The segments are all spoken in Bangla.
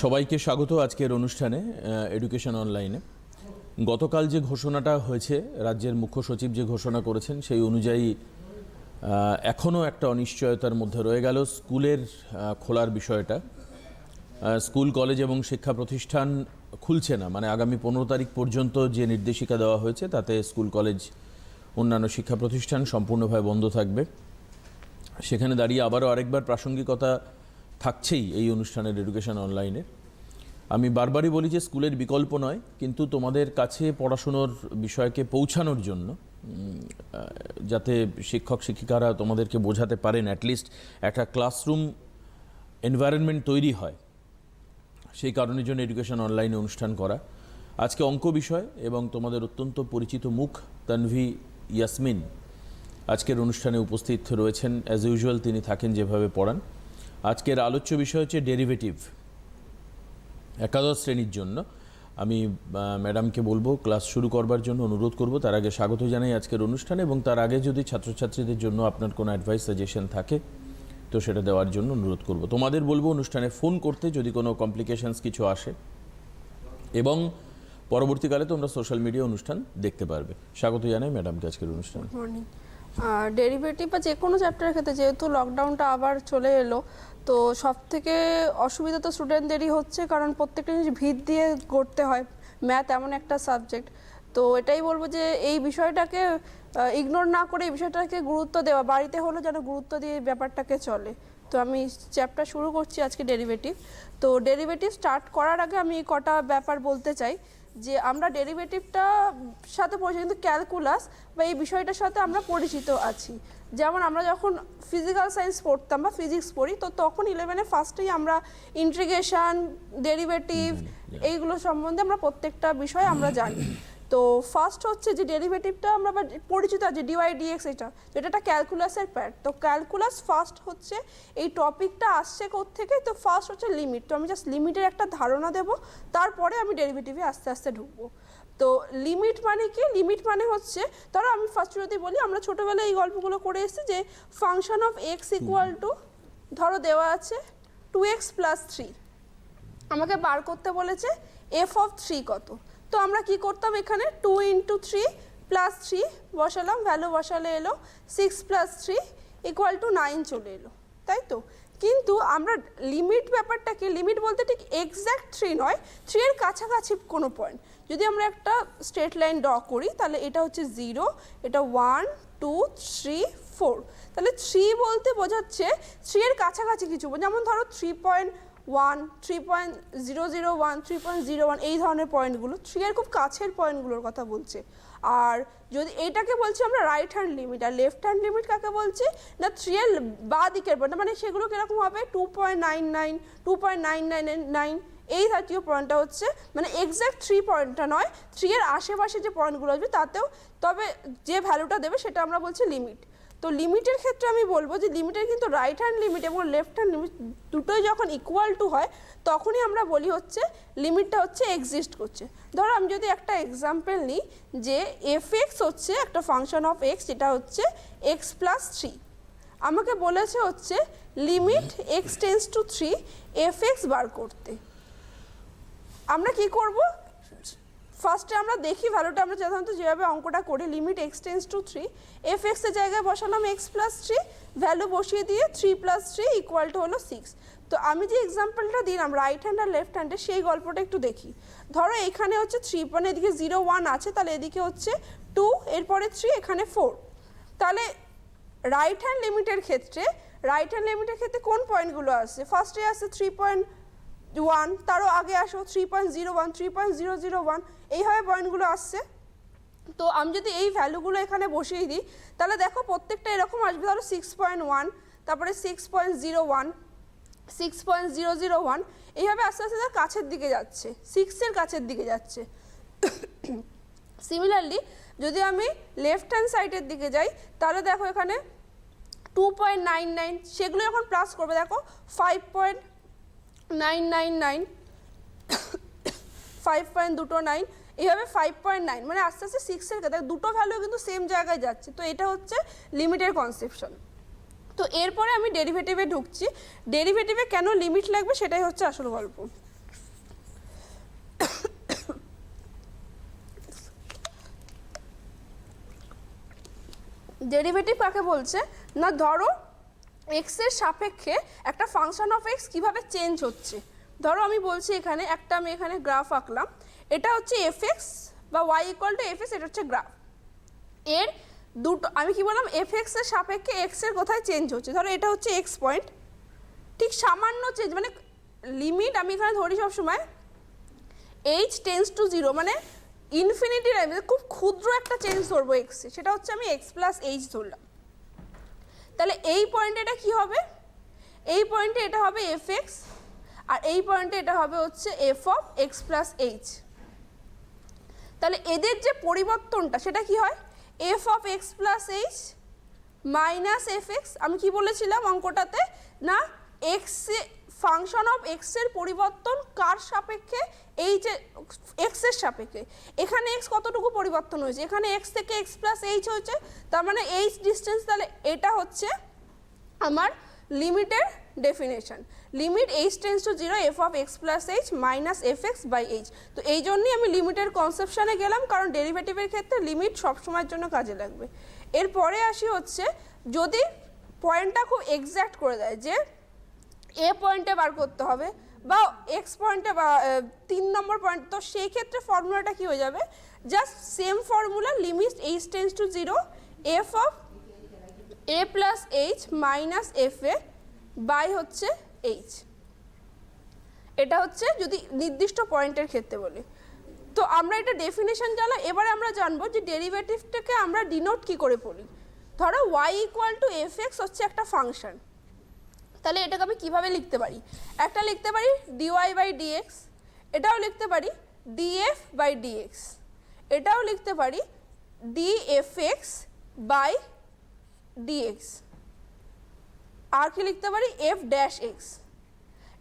সবাইকে স্বাগত আজকের অনুষ্ঠানে এডুকেশন অনলাইনে। গতকাল যে ঘোষণাটা হয়েছে, রাজ্যের মুখ্য সচিব যে ঘোষণা করেছেন সেই অনুযায়ী এখনও একটা অনিশ্চয়তার মধ্যে রয়ে গেল স্কুলের খোলার বিষয়টা। স্কুল কলেজ এবং শিক্ষা প্রতিষ্ঠান খুলছে না, মানে আগামী 15 তারিখ পর্যন্ত যে নির্দেশিকা দেওয়া হয়েছে তাতে স্কুল কলেজ অন্যান্য শিক্ষা প্রতিষ্ঠান সম্পূর্ণভাবে বন্ধ থাকবে। সেখানে দাঁড়িয়ে আবারও আরেকবার প্রাসঙ্গিকতা থাকছেই এই অনুষ্ঠানের এডুকেশন অনলাইনে। আমি বারবারই বলি যে স্কুলের বিকল্প নয়, কিন্তু তোমাদের কাছে পড়াশুনোর বিষয়কে পৌঁছানোর জন্য, যাতে শিক্ষক শিক্ষিকারা তোমাদেরকে বোঝাতে পারেন, অ্যাটলিস্ট একটা ক্লাসরুম এনভায়রনমেন্ট তৈরি হয়, সেই কারণের জন্য এডুকেশন অনলাইনে অনুষ্ঠান করা। আজকে অঙ্ক বিষয় এবং তোমাদের অত্যন্ত পরিচিত মুখ তানভি ইয়াসমিন আজকের অনুষ্ঠানে উপস্থিত রয়েছেন। অ্যাজ ইউজুয়াল তিনি থাকেন যেভাবে পড়ান। আজকের আলোচ্য বিষয় হচ্ছে ডেরিভেটিভ, একাদশ শ্রেণীর জন্য। আমি ম্যাডামকে বলবো ক্লাস শুরু করবার জন্য অনুরোধ করব। তার আগে স্বাগত জানাই আজকের অনুষ্ঠানে, এবং তার আগে যদি ছাত্রছাত্রীদের জন্য আপনার কোনো অ্যাডভাইস সাজেশন থাকে তো সেটা দেওয়ার জন্য অনুরোধ করব। তোমাদের বলবো অনুষ্ঠানে ফোন করতে যদি কোনো কমপ্লিকেশনস কিছু আসে, এবং পরবর্তীকালে তোমরা সোশ্যাল মিডিয়া অনুষ্ঠান দেখতে পারবে। স্বাগত জানাই ম্যাডামকে আজকের অনুষ্ঠানে। মর্নিং। ডেরিভেটিভ বা যে কোনো চ্যাপ্টারের ক্ষেত্রে যেহেতু লকডাউনটা আবার চলে এলো, তো সব থেকে অসুবিধা তো স্টুডেন্টদেরই হচ্ছে, কারণ প্রত্যেকটা জিনিস ভিত দিয়ে করতে হয়। ম্যাথ এমন একটা সাবজেক্ট, তো এটাই বলবো যে এই বিষয়টাকে ইগনোর না করে এই বিষয়টাকে গুরুত্ব দেওয়া, বাড়িতে হলো যেন গুরুত্ব দিয়ে এই ব্যাপারটাকে চলে। তো আমি চ্যাপ্টার শুরু করছি আজকে ডেরিভেটিভ। তো ডেরিভেটিভ স্টার্ট করার আগে আমি কটা ব্যাপার বলতে চাই যে আমরা ডেরিভেটিভটা সাথে পরিচিত, কিন্তু ক্যালকুলাস বা এই বিষয়টার সাথে আমরা পরিচিত আছি। যেমন আমরা যখন ফিজিক্যাল সায়েন্স পড়তাম বা ফিজিক্স পড়ি, তো তখন 11-এ ফার্স্টেই আমরা ইন্টিগ্রেশন, ডেরিভেটিভ এইগুলো সম্বন্ধে আমরা প্রত্যেকটা বিষয় আমরা জানি। তো ফার্স্ট হচ্ছে যে ডেরিভেটিভটা আমরা পরিচিত আছে ডিওয়াই ডিএক্স, এটা একটা ক্যালকুলাসের প্যাট। তো ক্যালকুলাস ফার্স্ট হচ্ছে এই টপিকটা আসছে কোত্থেকে, তো ফার্স্ট হচ্ছে লিমিট। তো আমি জাস্ট লিমিটের একটা ধারণা দেব, তারপরে আমি ডেরিভেটিভে আস্তে আস্তে ঢুকবো। তো লিমিট মানে কি? লিমিট মানে হচ্ছে, ধরো আমি ফার্স্ট যদি বলি, আমরা ছোটোবেলায় এই গল্পগুলো করে এসেছি যে function of x equal two, ধরো দেওয়া আছে 2x + 3, আমাকে বার করতে বলেছে এফ অফ 3 কত। তো আমরা কি করতাম, এখানে 2 × 3 + 3 বসালাম, ভ্যালু বসালে এলো 6 + 3 = 9 চলে এলো, তাই তো। কিন্তু আমরা লিমিট ব্যাপারটাকে, লিমিট বলতে ঠিক এক্স্যাক্ট 3 নয়, 3 এর কাছাকাছি কোনো পয়েন্ট। যদি আমরা একটা স্ট্রেট লাইন ড্র করি, তাহলে এটা হচ্ছে 0, এটা 1 2 3 4, তাহলে 3 বলতে বোঝাচ্ছে 3 এর কাছাকাছি কিছু। যেমন ধরো 3.1, 3.001, 3.01, এই ধরনের পয়েন্টগুলো 3 এর খুব কাছের পয়েন্টগুলোর কথা বলছে। আর যদি এইটাকে বলছি আমরা রাইট হ্যান্ড লিমিট, আর লেফট হ্যান্ড লিমিট কাকে বলছি না 3 এর বাঁ দিকের পয়েন্ট, মানে সেগুলো কীরকম হবে 2.99, 2.999, এই জাতীয় পয়েন্টটা হচ্ছে মানে এক্স্যাক্ট 3 পয়েন্টটা নয়, 3 এর আশেপাশে যে পয়েন্টগুলো আসবে তাতেও, তবে যে ভ্যালুটা দেবে সেটা আমরা বলছি লিমিট। তো লিমিটের ক্ষেত্রে আমি বলবো যে লিমিটের কিন্তু রাইট হ্যান্ড লিমিট এবং লেফট হ্যান্ড লিমিট দুটোই যখন ইকুয়াল টু হয়, তখনই আমরা বলি হচ্ছে লিমিটটা হচ্ছে এক্সিস্ট করছে। ধরো আমি যদি একটা এক্সাম্পল নিই যে এফ(x) হচ্ছে একটা ফাংশন অফ এক্স, যেটা হচ্ছে x + 3, আমাকে বলেছে হচ্ছে limit x tends to 3 f(x) বার করতে। আমরা কি করব, ফার্স্টে আমরা দেখি ভ্যালুটা, আমরা সাধারণত যেভাবে অঙ্কটা করি, limit x tends to 3, f(x) এর জায়গায় বসালাম x + 3, ভ্যালু বসিয়ে দিয়ে 3 + 3 = হলো 6। তো আমি যে এক্সাম্পলটা দিলাম রাইট হ্যান্ড আর লেফট হ্যান্ডে, সেই গল্পটা একটু দেখি। ধরো এখানে হচ্ছে 3, মানে এদিকে 0 1 আছে, তাহলে এদিকে হচ্ছে 2, এরপরে 3, এখানে 4। তাহলে রাইট হ্যান্ড লিমিটের ক্ষেত্রে কোন পয়েন্টগুলো আসছে? ফার্স্টে আসছে 3.1, তারও আগে আসো 3.01, 3.001, এইভাবে পয়েন্টগুলো আসছে। তো আমি যদি এই ভ্যালুগুলো এখানে বসিয়ে দিই, তাহলে দেখো প্রত্যেকটা এরকম আসবে। ধরো 6.1, তারপরে 6.01, 6.001, এইভাবে আস্তে আস্তে তার কাছের দিকে যাচ্ছে, 6-এর কাছের দিকে যাচ্ছে। সিমিলারলি যদি আমি লেফট হ্যান্ড সাইডের দিকে যাই, তাহলে দেখো এখানে 2.99, সেগুলো যখন প্লাস করবে দেখো 5.999, 5.29, এইভাবে 5.9, মানে আস্তে আস্তে 6-এর কাছে দুটো ভ্যালু কিন্তু সেম জায়গায় যাচ্ছে। তো এটা হচ্ছে লিমিটের কনসেপশন। তো তো এরপরে আমি ডেরিভেটিভে ঢুকছি। ডেরিভেটিভে কেন লিমিট লাগবে সেটাই হচ্ছে আসল গল্প। ডেরিভেটিভ কাকে বলছে না, ধরো এক্স এর সাপেক্ষে একটা ফাংশন অফ এক্স কীভাবে চেঞ্জ হচ্ছে। ধরো আমি বলছি এখানে একটা, আমি এখানে গ্রাফ আঁকলাম, এটা হচ্ছে এফ এক্স বা y equal to f x, এটা হচ্ছে গ্রাফ। এর দুটো আমি কি বললাম, এফ এক্স এর সাপেক্ষে এক্স এর কোথায় চেঞ্জ হচ্ছে। ধরো এটা হচ্ছে এক্স পয়েন্ট, ঠিক সামান্য চেঞ্জ, মানে লিমিট আমি এখানে ধরি সবসময় এইচ টেন্স টু জিরো, মানে ইনফিনিটি খুব ক্ষুদ্র একটা চেঞ্জ ধরবো এক্সে, সেটা হচ্ছে আমি এক্স প্লাস এইচ ধরলাম। তাহলে এই পয়েন্টে এটা কী হবে, এই পয়েন্টে এটা হবে এফ এক্স, আর এই পয়েন্টে এটা হবে হচ্ছে F of x plus H. তাহলে এদের যে পরিবর্তনটা সেটা কি হয়, F of x plus H minus f x. আমি কি বলেছিলাম অঙ্কটাতে, না এক্স ফাংশন অফ এক্সের পরিবর্তন কার সাপেক্ষে, এইচ এক্সের সাপেক্ষে। এখানে এক্স কতটুকু পরিবর্তন হয়েছে, এখানে এক্স থেকে এক্স প্লাস এইচ হয়েছে, তার মানে এইচ ডিস্টেন্স। তাহলে এটা হচ্ছে আমার লিমিটের definition, limit H tends to zero f of x plus H minus f x by H. তো এই জন্যই আমি লিমিটের কনসেপশানে গেলাম, কারণ ডেরিভেটিভের ক্ষেত্রে লিমিট সবসময়ের জন্য কাজে লাগবে। এরপরে আসি হচ্ছে যদি পয়েন্টটা খুব এক্স্যাক্ট করে দেয় যে এ পয়েন্টে বার করতে হবে বা এক্স পয়েন্টে বা 3 নম্বর পয়েন্ট, তো সেই ক্ষেত্রে ফর্মুলাটা কি হয়ে যাবে, just same formula, limit H tends to zero f of a plus H minus f a by হচ্ছে এইচ। এটা হচ্ছে যদি নির্দিষ্ট পয়েন্টের ক্ষেত্রে বলি। তো আমরা এটা ডেফিনেশন জানলাম, এবারে আমরা জানবো যে ডেরিভেটিভটাকে আমরা ডিনোট কি করে পড়ি। ধরো y equal to f x হচ্ছে একটা ফাংশন, তাহলে এটাকে আমি কীভাবে লিখতে পারি, একটা লিখতে পারি ডিওয়াই বাই ডিএক্স, এটাও লিখতে পারি ডিএফ বাই ডিএক্স, এটাও লিখতে পারি ডিএফ এক্স বাই ডিএক্স, আর কি লিখতে পারি এফ ড্যাশ এক্স।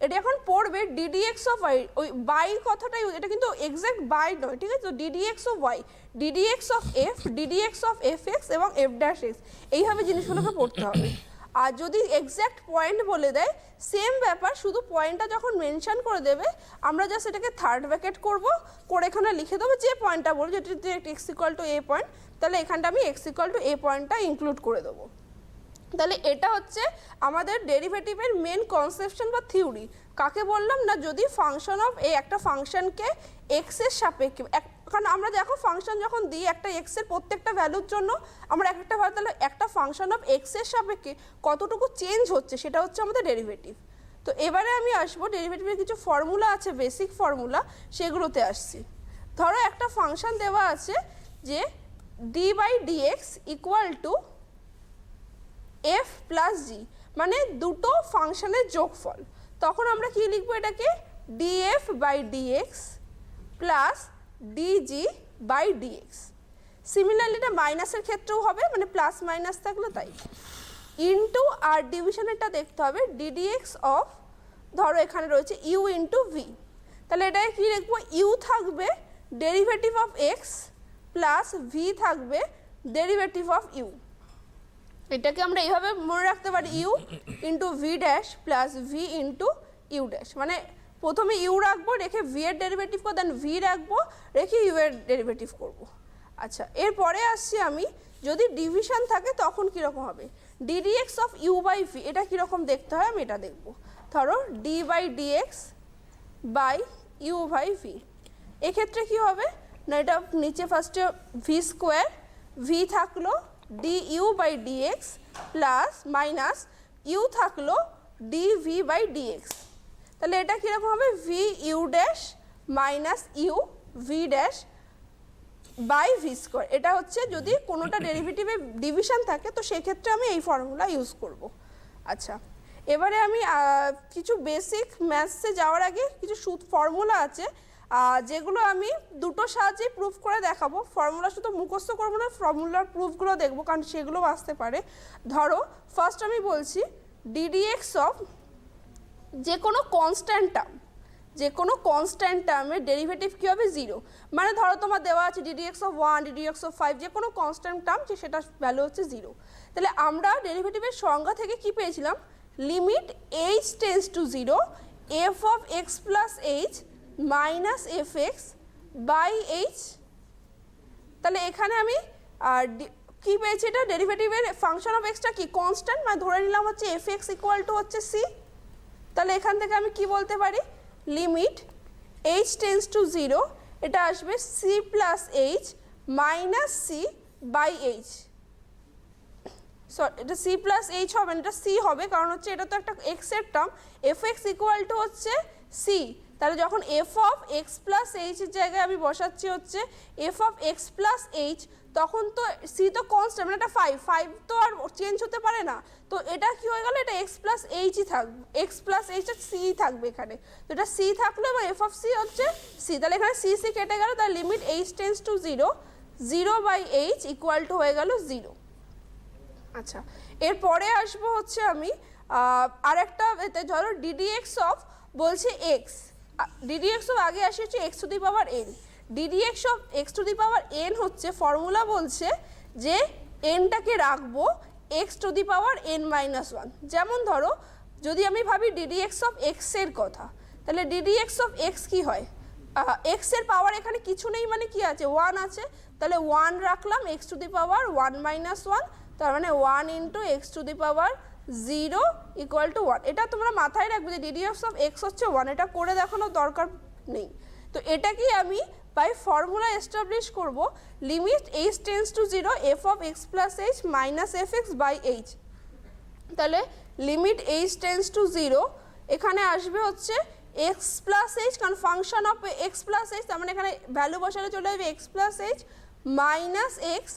এটা এখন পড়বে ডিডিএক্স অফ ওয়াই, ওই বাই কথাটাই, এটা কিন্তু এক্স্যাক্ট বাই নয়, ঠিক আছে। তো d d x of y, d d x of f, d d x of f x এবং এফ ড্যাশ এক্স, এইভাবে জিনিসগুলোকে পড়তে হবে। আর যদি এক্স্যাক্ট পয়েন্ট বলে দেয় সেম ব্যাপার, শুধু পয়েন্টটা যখন মেনশন করে দেবে আমরা জাস্ট এটাকে থার্ড ব্র্যাকেট করবো, করে এখানে লিখে দেবো যে পয়েন্টটা বলবো, যেটা এক্স ইকুয়াল টু এ পয়েন্ট, তাহলে এখানটা আমি এক্স ইকুয়াল টু এ পয়েন্টটা ইনক্লুড করে দেবো। তাহলে এটা হচ্ছে আমাদের ডেরিভেটিভের মেন কনসেপশন বা থিওরি। কাকে বললাম না, যদি ফাংশন অফ একটা ফাংশনকে এক্সের সাপেক্ষে, কারণ আমরা দেখো ফাংশন যখন দিই একটা এক্সের প্রত্যেকটা ভ্যালুর জন্য আমরা একটা ভ্যালু, তাহলে একটা ফাংশন অফ এক্সের সাপেক্ষে কতটুকু চেঞ্জ হচ্ছে সেটা হচ্ছে আমাদের ডেরিভেটিভ। তো এবারে আমি আসবো ডেরিভেটিভের কিছু ফর্মুলা আছে, বেসিক ফর্মুলা, সেগুলোতে আসছি। ধরো একটা ফাংশন দেওয়া আছে যে D by dx equal to F plus G, মানে দুটো ফাংশনের যোগফল। তখন আমরা কি লিখবো, এটাকে DF by dx plus DG by DX. Similarly এটা মাইনাসের ক্ষেত্রেও হবে, মানে প্লাস মাইনাস থাকলে তাই, ইন্টু আর ডিভিশনেরটা দেখতে হবে ডিডিএক্স অফ, ধরো এখানে রয়েছে ইউ ইন্টু ভি, তাহলে এটাকে কী লিখবো, ইউ থাকবে derivative of x plus v থাকবে ডেরিভেটিভ অফ ইউ। এটাকে আমরা এইভাবে মনে রাখতে পারি, u into v dash plus v into u dash, মানে প্রথমে ইউ রাখবো, রেখে ভি এর ডেরিভেটিভ করবো, দেন ভি রাখবো, রেখে ইউ এর ডেরিভেটিভ করবো। আচ্ছা, এরপরে আসছি আমি, যদি ডিভিশন থাকে তখন কীরকম হবে, ddx of u by v, এটা কীরকম দেখতে হয় আমি এটা দেখবো। ধরো d by d x by u by v, এক্ষেত্রে কী হবে না, এটা নিচে ফার্স্টে ভি স্কোয়ার, ভি থাকলো d u by dx plus minus u থাকলো ডি ভি বাই ডিএক্স, তাহলে এটা কীরকম হবে, v u dash minus u v dash by v square. এটা হচ্ছে যদি কোনোটা ডেরিভেটিভে ডিভিশন থাকে তো সেক্ষেত্রে আমি এই ফর্মুলা ইউজ করব। আচ্ছা, এবারে আমি কিছু বেসিক ম্যাথসে যাওয়ার আগে কিছু ফর্মুলা আছে যেগুলো আমি দুটো সাহায্যে প্রুফ করে দেখাবো। ফর্মুলা শুধু মুখস্থ করবো না, ফর্মুলার প্রুফগুলো দেখবো, কারণ সেগুলো আসতে পারে। ধরো ফার্স্ট আমি বলছি ডিডিএক্স অফ যে কোনো কনস্ট্যান্ট টার্ম, যে কোনো কনস্ট্যান্ট টার্মের ডেরিভেটিভ কী হবে 0। মানে ধরো তোমার দেওয়া আছে ddx(1), ddx(5), যে কোনো কনস্ট্যান্ট টার্ম যে সেটা ভ্যালু হচ্ছে 0। তাহলে আমরা ডেরিভেটিভের সংজ্ঞা থেকে কি পেয়েছিলাম, limit h tends to 0 f of x plus H minus f x by h. তাহলে এখানে আমি কি পেয়েছি, এটা ডেরিভেটিভের ফাংশন অফ এক্সটা কি কনস্ট্যান্ট, মানে ধরে নিলাম হচ্ছে এফ এক্স ইকুয়াল টু হচ্ছে সি। তাহলে এখান থেকে আমি কি বলতে পারি, লিমিট h টেন্স টু 0 এটা আসবে c plus H minus c by h. এটা সি প্লাস এইচ হবে না, এটা সি হবে, কারণ হচ্ছে এটা তো একটা এক্সের term, F x equal to হচ্ছে সি। তাহলে যখন এফ অফ এক্স প্লাস এইচের জায়গায় আমি বসাচ্ছি হচ্ছে F of x plus H, তখন তো সি তো কনস্ট্যান্ট, মানে এটা 5 তো আর চেঞ্জ হতে পারে না। তো এটা কি হয়ে গেল, এটা এক্স প্লাস এইচই থাকবে, এক্স প্লাস এইচটা সি থাকবে এখানে। তো এটা সি থাকলো এবং এফ অফ সি হচ্ছে সি। তাহলে এখানে সি সি কেটে গেল, তাহলে limit H tends to 0 0 by H equal to হয়ে গেল 0। আচ্ছা, এরপরে আসবো হচ্ছে আমি আরেকটা, এতে ধরো ডিডিএক্স অফ বলছে এক্স, ডিডিএক্স অফ আগে আসে হচ্ছে x to the power N. Ddx of x to the power N হচ্ছে ফর্মুলা বলছে যে এনটাকে রাখবো x to the power N minus 1। যেমন ধরো যদি আমি ভাবি ডিডিএক্স অফ এক্সের কথা, তাহলে ডিডিএক্স অফ এক্স কী হয়, এক্সের পাওয়ার এখানে কিছু নেই, মানে কি আছে 1 আছে, তাহলে 1 রাখলাম x to the power 1 minus 1, তার মানে 1 into x to the power 0 equal to 1। এটা তোমরা মাথায় রাখবে যে ডিডিএক্স অফ এক্স হচ্ছে 1, এটা করে দেখানোর দরকার নেই। তো এটা কি আমি বাই ফর্মুলা এস্টাবলিশ করব, limit H tends to 0 F of x plus H minus f x by h. তাহলে লিমিট এইচ টেন্স টু 0 এখানে আসবে হচ্ছে এক্স প্লাস এইচ, কারণ function of x plus h, তার মানে এখানে ভ্যালু বসালে চলে যাবে x plus H minus x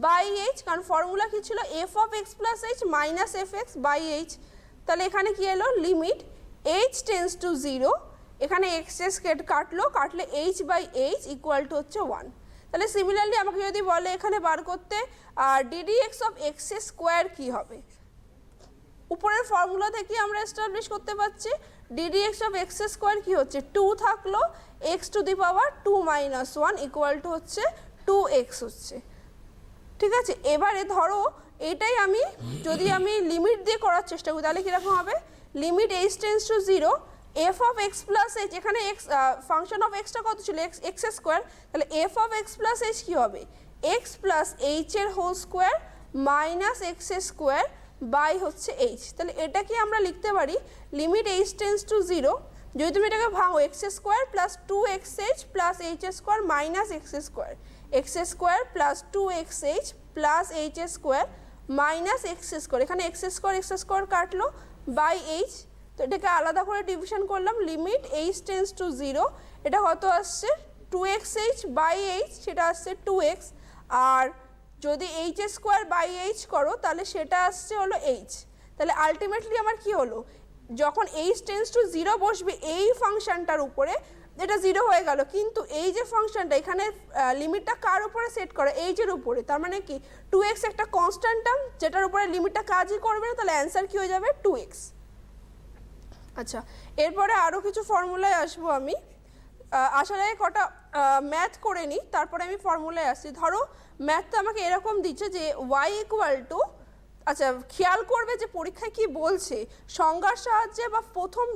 by h, কারণ ফর্মুলা কী ছিল f of x plus H minus f x by h. তাহলে এখানে কি এলো, লিমিট এইচ টেন্স টু 0, এখানে এক্স এস কাটলে h by H equal to হচ্ছে 1। তাহলে সিমিলারলি আমাকে যদি বলে এখানে বার করতে ডিডিএক্স অফ এক্স স্কোয়ার কী হবে, উপরের ফর্মুলা থেকে আমরা এস্টাবলিশ করতে পারছি ডিডিএক্স অফ এক্স স্কোয়ার কী হচ্ছে 2 থাকলো x to the power 2 minus 1 equal to হচ্ছে 2x হচ্ছে। ঠিক আছে, এবারে ধরো এটাই আমি যদি আমি লিমিট দিয়ে করার চেষ্টা করি, তাহলে কীরকম হবে, limit H tends to 0 F of x plus H, এখানে এক্স ফাংশন অফ এক্সটা কত ছিল এক্স স্কোয়ার, তাহলে F of x plus H কী হবে এক্স প্লাস এইচের whole square minus X square by হচ্ছে এইচ। তাহলে এটা কি আমরা লিখতে পারি লিমিট এইচ টেন্স টু 0, যদি তুমি এটাকে ভাঙো x square plus 2xh plus H square minus X square plus 2xh plus H square minus X square, এখানে এক্স স্কোয়ার কাটলো বাই এইচ। তো এটাকে আলাদা করে ডিভিশন করলাম, লিমিট এইচ টেন্স টু 0 এটা কত আসছে 2xh বাই এইচ, সেটা আসছে 2x, আর যদি এইচ স্কোয়ার বাই এইচ করো তাহলে সেটা আসছে হলো এইচ। তাহলে আলটিমেটলি আমার কি হলো, যখন এইচ টেন্স টু 0 বসবে এই ফাংশনটার উপরে এটা 0 হয়ে গেল, কিন্তু এই যে ফাংশনটা এখানে লিমিটটা কার উপরে সেট করা এইচের উপরে, তার মানে কি 2x একটা কনস্ট্যান্ট টার্ম যেটার উপরে লিমিটটা কাজই করবে না, তাহলে অ্যান্সার কি হয়ে যাবে 2x। আচ্ছা, এরপরে আরও কিছু ফর্মুলায় আসবো আমি, আসলে কটা ম্যাথ করে নিই তারপরে আমি ফর্মুলায় আসছি। ধরো ম্যাথটা আমাকে এরকম দিচ্ছে যে y ইকুয়াল টু, আচ্ছা খেয়াল করবে যে পরীক্ষায় কি বলছে, সংজ্ঞার সাহায্যে বা প্রথম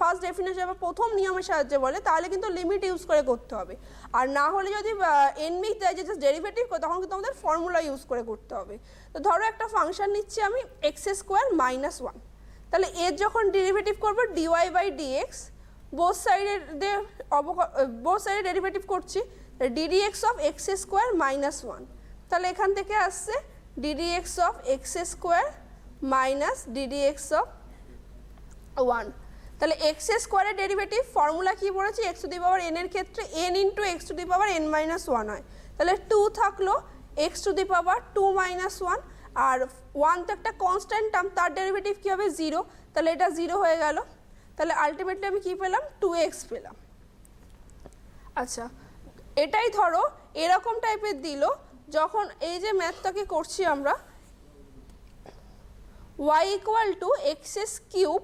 ফার্স্ট ডেফিনেশন বা প্রথম নিয়মের সাহায্যে বলে তাহলে কিন্তু লিমিট ইউজ করে করতে হবে, আর না হলে যদি এনমিক দেয় যে জাস্ট ডেরিভেটিভ তখন কিন্তু আমাদের ফর্মুলা ইউজ করে করতে হবে। তো ধরো একটা ফাংশন নিচ্ছি আমি এক্স স্কোয়ার মাইনাস 1, তাহলে এর যখন ডেরিভেটিভ করবো ডিওয়াই বাই ডিএক্স, বোথ সাইডে ডেরিভেটিভ করছি ddx of x square minus 1, তাহলে এখান থেকে আসছে ddx of x square minus ddx of 1। তাহলে এক্স স্কোয়ারের ডেরিভেটিভ ফর্মুলা কী পড়েছি x to the power N এর ক্ষেত্রে N into x to the power N minus 1 হয়, তাহলে 2 থাকলো x to the power 2 minus 1, আর 1 তো একটা কনস্ট্যান্ট টার্ম তার ডেরিভেটিভ কী হবে 0, তাহলে এটা 0 হয়ে গেল, তাহলে আলটিমেটলি আমি কী পেলাম 2x পেলাম। আচ্ছা, এটাই ধরো এরকম টাইপের দিল, যখন এই যে ম্যাথটাকে করছি আমরা y equal to x cube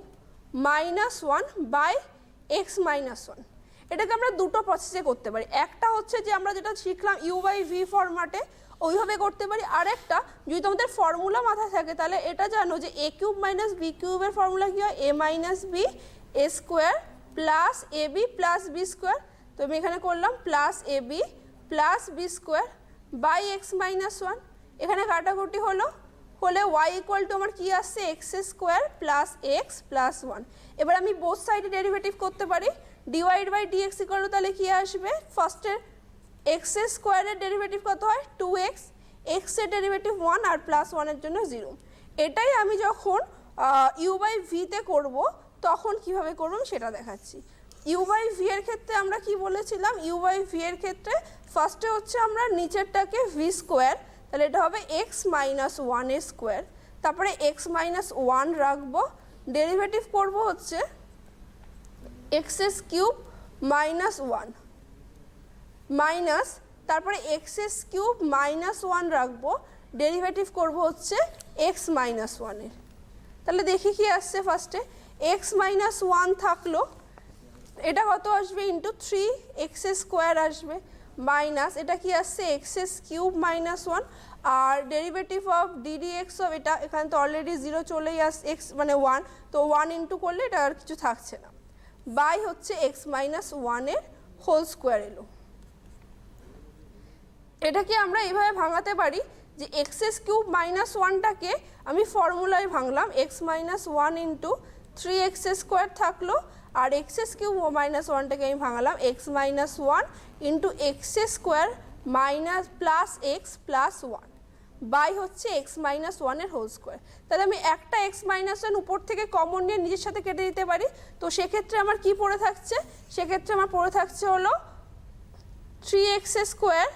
minus 1 by x minus one. এটাকে আমরা দুটো প্রসেসে করতে পারি, একটা হচ্ছে যে আমরা যেটা শিখলাম ইউ বাই ভি ফরম্যাটে ওইভাবে করতে পারি, আর একটা যদি তোমাদের ফর্মুলা মাথায় থাকে তাহলে এটা জানো যে এ কিউব মাইনাস বি কিউবের ফর্মুলা কী হয়, a minus b a square plus a b plus b square. তো আমি এখানে করলাম plus a b plus b square by x minus one. এখানে কাটাকুটি হলে ওয়াই ইকুয়াল টু আমার কী আসছে, x square plus x plus one. এবার আমি বোথ সাইডে ডেরিভেটিভ করতে পারি, d y by dx equal to তাহলে কী আসবে, ফার্স্টের এক্স স্কোয়ারের ডেরিভেটিভ কত হয় 2x, এক্সের ডেরিভেটিভ 1 আর প্লাস 1-এর জন্য 0। এটাই আমি যখন ইউ বাই ভিতে করবো তখন কিভাবে করব সেটা দেখাচ্ছি। ইউ বাই ভি এর ক্ষেত্রে আমরা কি বলেছিলাম, ইউ বাই ভি এর ক্ষেত্রে ফার্স্টে হচ্ছে আমরা নিচেরটাকে ভি স্কোয়ার, তাহলে এটা হবে এক্স মাইনাস ওয়ানের স্কোয়ার, তারপরে এক্স মাইনাস ওয়ান রাখবো, ডেরিভেটিভ করবো হচ্ছে x cube minus one minus, তারপরে এক্স কিউব মাইনাস ওয়ান রাখবো, ডেরিভেটিভ করবো হচ্ছে এক্স মাইনাস ওয়ানের। তাহলে দেখি কি আসছে, ফার্স্টে এক্স মাইনাস ওয়ান থাকলো, এটা কত আসবে ইন্টু 3x স্কোয়ার আসবে, মাইনাস এটা কি আসছে এক্স কিউব মাইনাস ওয়ান, আর ডেরিভেটিভ অফ ডিডিএক্স অফ এটা এখানে তো অলরেডি 0 চলেই আসছে, এক্স মানে 1, তো 1 ইন্টু করলে এটা আর কিছু থাকছে না, বাই হচ্ছে এক্স মাইনাস ওয়ানের হোল স্কোয়ার এলো। এটাকে আমরা এইভাবে ভাঙাতে পারি যে এক্স কিউব মাইনাস ওয়ানটাকে আমি ফর্মুলায় ভাঙলাম, X minus one into 3x square থাকলো, আর এক্স কিউব মাইনাস ওয়ানটাকে আমি ভাঙলাম X minus one into X square minus plus x plus one, by হচ্ছে এক্স মাইনাস ওয়ানের হোল স্কোয়ার। তাহলে আমি একটা এক্স মাইনাস ওয়ান উপর থেকে কমন নিয়ে নিজের সাথে কেটে দিতে পারি, তো সেক্ষেত্রে আমার কি পড়ে থাকছে, সেক্ষেত্রে আমার পড়ে থাকছে হলো 3x স্কোয়ার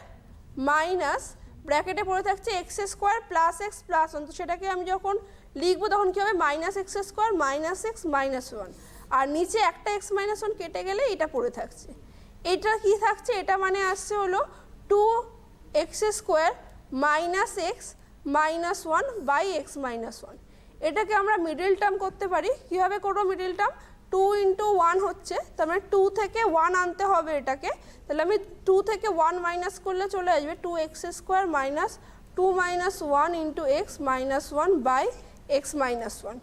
মাইনাস ব্র্যাকেটে পড়ে থাকছে X square plus x plus one, তো সেটাকে আমি যখন লিখবো তখন কী হবে minus X square minus x minus one, আর নিচে একটা এক্স মাইনাস ওয়ান কেটে গেলে এটা পড়ে থাকছে। এটা কি থাকছে, এটা মানে আসছে হলো 2x square minus x minus one by x minus one. এটাকে আমরা মিডল টার্ম করতে পারি, কীভাবে করবো মিডল টার্ম, 2 ইন্টু 1 হচ্ছে, তার মানে 2 থেকে 1 আনতে হবে এটাকে, তাহলে আমি 2 থেকে 1 মাইনাস করলে চলে আসবে 2x square minus 2 minus 1 into x minus 1 by x minus 1।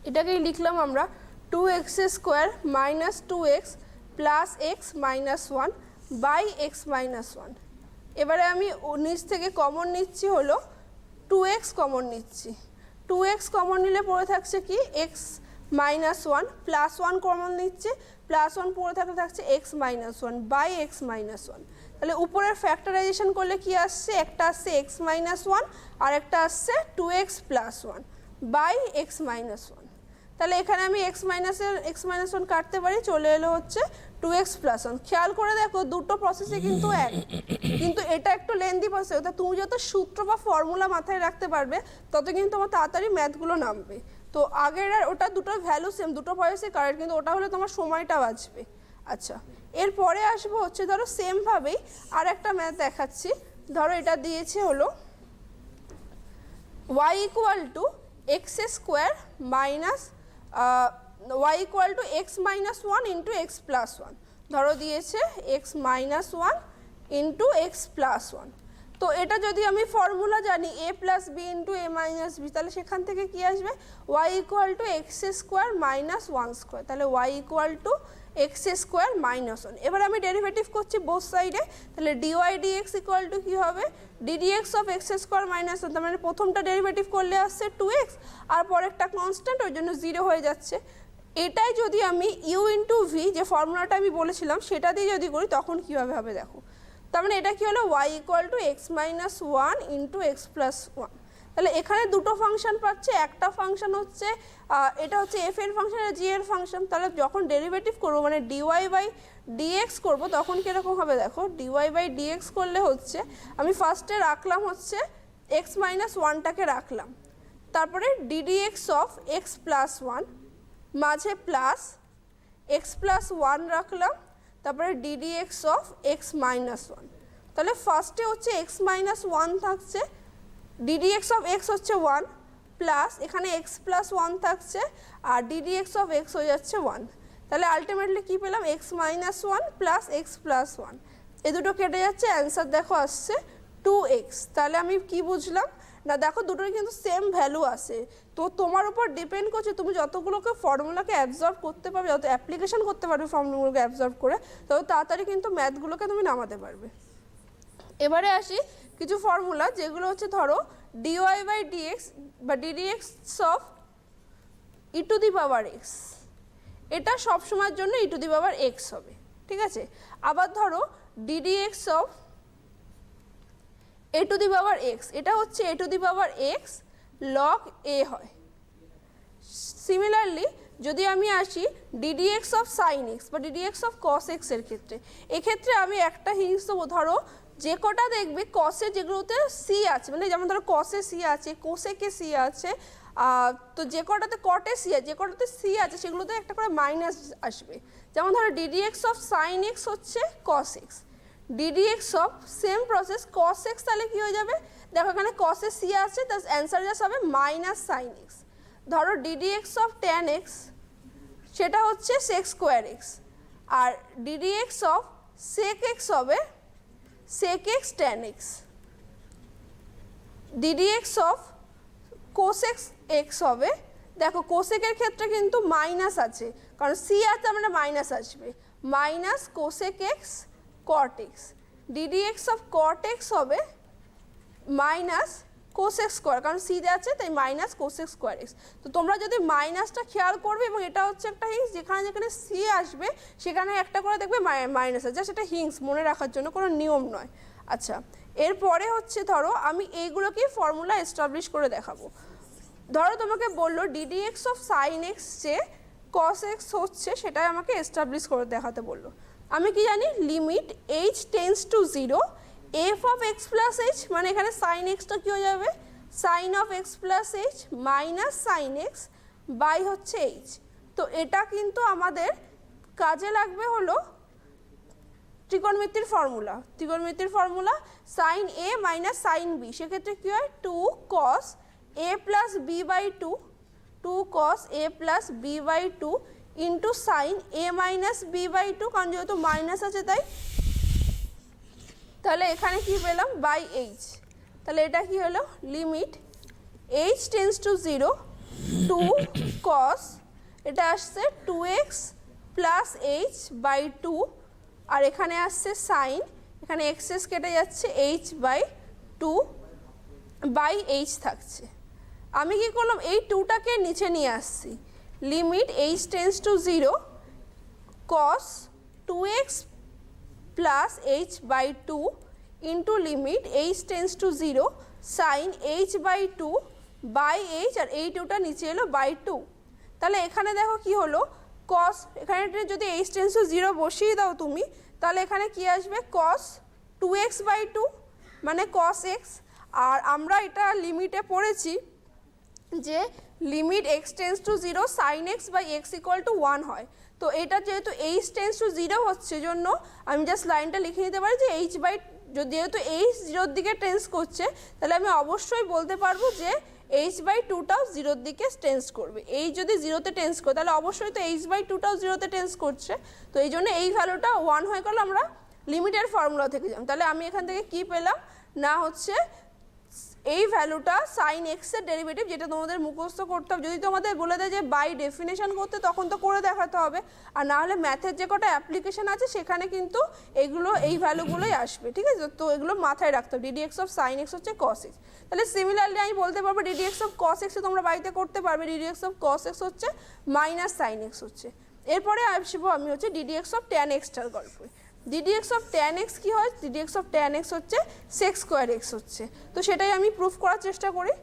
এটাকেই লিখলাম আমরা 2x square minus 2x plus x minus 1 by x minus 1। এবারে আমি নিচ থেকে কমন নিচ্ছি হলো 2x কমন নিচ্ছি, 2x কমন নিলে পড়ে থাকছে কি x minus one, plus one common নিচ্ছে, প্লাস ওয়ান পড়ে থাকছে x minus one by x minus one. তাহলে উপরের ফ্যাক্টরাইজেশন করলে কি আসছে, একটা আসছে এক্স মাইনাস ওয়ান আর একটা আসছে 2x plus one by x minus one. তাহলে এখানে আমি এক্স মাইনাস ওয়ান কাটতে পারি, চলে এলো হচ্ছে 2x প্লাস ওয়ান। খেয়াল করে দেখো দুটো প্রসেসে কিন্তু এক, কিন্তু এটা একটু লেন্দি প্রসেস, তা তুমি যত সূত্র বা ফর্মুলা মাথায় রাখতে পারবে তত কিন্তু তোমার তাড়াতাড়ি ম্যাথগুলো নামবে। তো আগের ওটা দুটো ভ্যালু সেম, দুটো প্রসেসে কারেক্ট, কিন্তু ওটা হলে তোমার সময়টা বাঁচবে। আচ্ছা, এরপরে আসবো হচ্ছে ধরো সেমভাবেই আর একটা ম্যাথ দেখাচ্ছি। ধরো এটা দিয়েছে হলো y equal to x square minus y equal to x minus one into x plus one. ধরো দিয়েছে x minus one into x plus one. তো এটা যদি আমি ফর্মুলা জানি এ প্লাস বি ইন্টু এ মাইনাস বি, তাহলে সেখান থেকে কি আসবে y equal to x square minus one square, তাহলে y equal to x square minus one. এবার আমি ডেরিভেটিভ করছি বোথ সাইডে, তাহলে ডিওয়াই ডিএক্স ইকুয়াল টু কী হবে ddx of x square minus one, তার মানে প্রথমটা ডেরিভেটিভ করলে আসছে 2x আর পরেরটা কনস্ট্যান্ট, ওই জন্য 0 হয়ে যাচ্ছে। এটাই যদি আমি ইউ ইন্টু ভি যে ফর্মুলাটা আমি বলেছিলাম সেটা দিয়ে যদি করি তখন কীভাবে হবে দেখো, তার মানে এটা কি হলো y equal to x minus one into x plus one. তাহলে এখানে দুটো ফাংশন পাচ্ছে, একটা ফাংশন হচ্ছে এটা হচ্ছে এফ এর ফাংশন আর জি এর ফাংশন। তাহলে যখন ডেরিভেটিভ করবো মানে ডিওয়াই বাই ডিএক্স করবো তখন কীরকম হবে দেখো, ডিওয়াই বাই ডিএক্স করলে হচ্ছে আমি ফার্স্টে রাখলাম হচ্ছে এক্স মাইনাস ওয়ানটাকে রাখলাম, তারপরে ddx of x plus one, মাঝে প্লাস এক্স প্লাস ওয়ান রাখলাম, তারপরে ddx of x minus one. তাহলে ফার্স্টে হচ্ছে এক্স মাইনাস ওয়ান থাকছে, ডিডিএক্স অফ এক্স হচ্ছে ওয়ান, প্লাস এখানে এক্স প্লাস ওয়ান থাকছে আর ডিডিএক্স অফ এক্স হয়ে যাচ্ছে ওয়ান। তাহলে আলটিমেটলি কি পেলাম, X minus one plus x plus one, এ দুটো কেটে যাচ্ছে, অ্যান্সার দেখো আসছে 2x। তাহলে আমি কি বুঝলাম না, দেখো দুটোর কিন্তু সেম ভ্যালু আসে, তো তোমার উপর ডিপেন্ড করছে তুমি যতগুলোকে ফর্মুলাকে অ্যাবজর্ব করতে পারবে, যত অ্যাপ্লিকেশন করতে পারবে ফর্মুলাগুলোকে অ্যাবজর্ব করে, তত তাড়াতাড়ি কিন্তু ম্যাথগুলোকে তুমি নামাতে পারবে। এবারে আসি কিছু ফর্মুলা যেগুলো হচ্ছে ধরো ডিওয়াই বাই ডিএক্স বা DDX of E two the power X, এটা সবসময়ের জন্য ই টু দি পাওয়ার এক্স হবে, ঠিক আছে। আবার ধরো DDX of A to the power X, এটা হচ্ছে A to the power X log A হয়। সিমিলারলি যদি আমি আসি ডিডিএক্স অফ সাইন এক্স বা ডিডিএক্স অফ কস এক্স এর ক্ষেত্রে, এক্ষেত্রে আমি একটা হিংস দেবো, ধরো যে কটা দেখবে কসে যেগুলোতে সি আছে, মানে যেমন ধরো কসে সি আছে, কোসেকে সি আছে, তো যে কটাতে কটে সি আছে, যে কটাতে সি আছে সেগুলোতে একটা করে মাইনাস আসবে। যেমন ধরো ডিডিএক্স অফ সাইন এক্স হচ্ছে cos X, DDX of same process cos X, তাহলে কী হয়ে যাবে, দেখো এখানে কসে সি আছে, তার অ্যান্সার জাস্ট হবে মাইনাস সাইন এক্স। ধরো ডিডিএক্স অফ ট্যান এক্স, সেটা হচ্ছে সেক স্কোয়ার এক্স, আর ডিডিএক্স অফ সেক এক্স হবে sec X tan X. DDX of cosec X হবে, দেখো কোসেকের ক্ষেত্রে কিন্তু মাইনাস আছে, কারণ সি আছে মানে মাইনাস আসবে, minus cosec x cot x. DDX of cot x হবে মাইনাস কোসেক স্কোয়ার, কারণ সি আছে তাই মাইনাস কোসেক স্কোয়ার এক্স। তো তোমরা যদি মাইনাসটা খেয়াল করবে, এবং এটা হচ্ছে একটা হিংস, যেখানে যেখানে সি আসবে সেখানে একটা করে দেখবে মাইনাস আছে, সেটা হিংস মনে রাখার জন্য কোনো নিয়ম নয়। আচ্ছা, এরপরে হচ্ছে ধরো আমি এইগুলোকেই ফর্মুলা এস্টাবলিশ করে দেখাবো। ধরো তোমাকে বললো ডিডিএক্স অফ সাইন এক্স যে কস এক্স হচ্ছে, সেটাই আমাকে এস্টাবলিশ করে দেখাতে বললো। আমি কি জানি, limit H tends to zero f of x plus h, মানে এখানে সাইন এক্সটা কী হয়ে যাবে, sine of x plus H minus sine x by হচ্ছে এইচ। তো এটা কিন্তু আমাদের কাজে লাগবে হলো ত্রিকোণমিতির ফর্মুলা। ত্রিকোণমিতির formula sine a minus sine b, সেক্ষেত্রে কী হয়, 2 cos a plus b by 2 cos a plus b by 2 into sine a minus b by 2, কারণ যেহেতু মাইনাস আছে তাই, তাহলে এখানে কি পেলাম বাই এইচ। তাহলে এটা কি হলো, limit H tends to zero 2 cos, এটা আসছে 2x প্লাস এইচ বাই 2, আর এখানে আসছে সাইন, এখানে এক্সেস কেটে যাচ্ছে, এইচ বাই 2 বাই এইচ থাকছে। আমি কি করলাম, এই 2টাকে নিচে নিয়ে আসছি, limit H tends to zero cos 2x plus H by 2 into limit H tends to zero sine H by 2 by H, আর এই 2টা নিচে এলো বাই 2। তাহলে এখানে দেখো কি হলো, cos, এখানে যদি এইচ টেন্স টু জিরো বসিয়ে দাও তুমি, তাহলে এখানে কি আসবে, cos 2x বাই 2 মানে cos x। আর আমরা এটা লিমিটে পড়েছি যে limit x tends to zero sine x by x equal to 1 হয়। তো এটা যেহেতু এইচ টেন্স টু জিরো হচ্ছে জন্য আমি জাস্ট লাইনটা লিখে নিতে পারি যে এইচ বাই, যেহেতু এইচ জিরোর দিকে টেন্স করছে, তাহলে আমি অবশ্যই বলতে পারবো যে এইচ বাই 2টাও জিরোর দিকে টেন্স করবে। এই যদি জিরোতে টেন্স করে তাহলে অবশ্যই তো এইচ বাই 2টাও জিরোতে টেন্স করছে, তো এই জন্য এই ভ্যালুটা 1 হয়ে গেল, আমরা লিমিটের ফর্মুলা থেকে যাম। তাহলে আমি এখান থেকে কি পেলাম না, হচ্ছে এই ভ্যালুটা সাইন এক্সের ডেরিভেটিভ, যেটা তোমাদের মুখস্থ করতে হবে। যদি তোমাদের বলে দেয় যে বাই ডেফিনেশন করতে, তখন তো করে দেখাতে হবে, আর না হলে ম্যাথের যে কটা অ্যাপ্লিকেশন আছে সেখানে কিন্তু এগুলো এই ভ্যালুগুলোই আসবে, ঠিক আছে। তো এগুলো মাথায় রাখতে হবে, ডিডিএক্স অফ সাইন এক্স হচ্ছে কস এক্স। তাহলে সিমিলারলি আমি বলতে পারবো ডিডিএক্স অফ কস এক্স তোমরা বাড়িতে করতে পারবে, ডিডিএক্স অফ কস এক্স হচ্ছে মাইনাস সাইন এক্স হচ্ছে। এরপরে আসবো আমি হচ্ছে ডিডিএক্স অফ ট্যান এক্সটার গল্পে। ডিডিএক্স অফ ট্যান এক্স কী হয়, ডিডিএক্স অফ ট্যান এক্স হচ্ছে সেক স্কোয়ার এক্স হচ্ছে। তো সেটাই আমি প্রুফ করার চেষ্টা করি,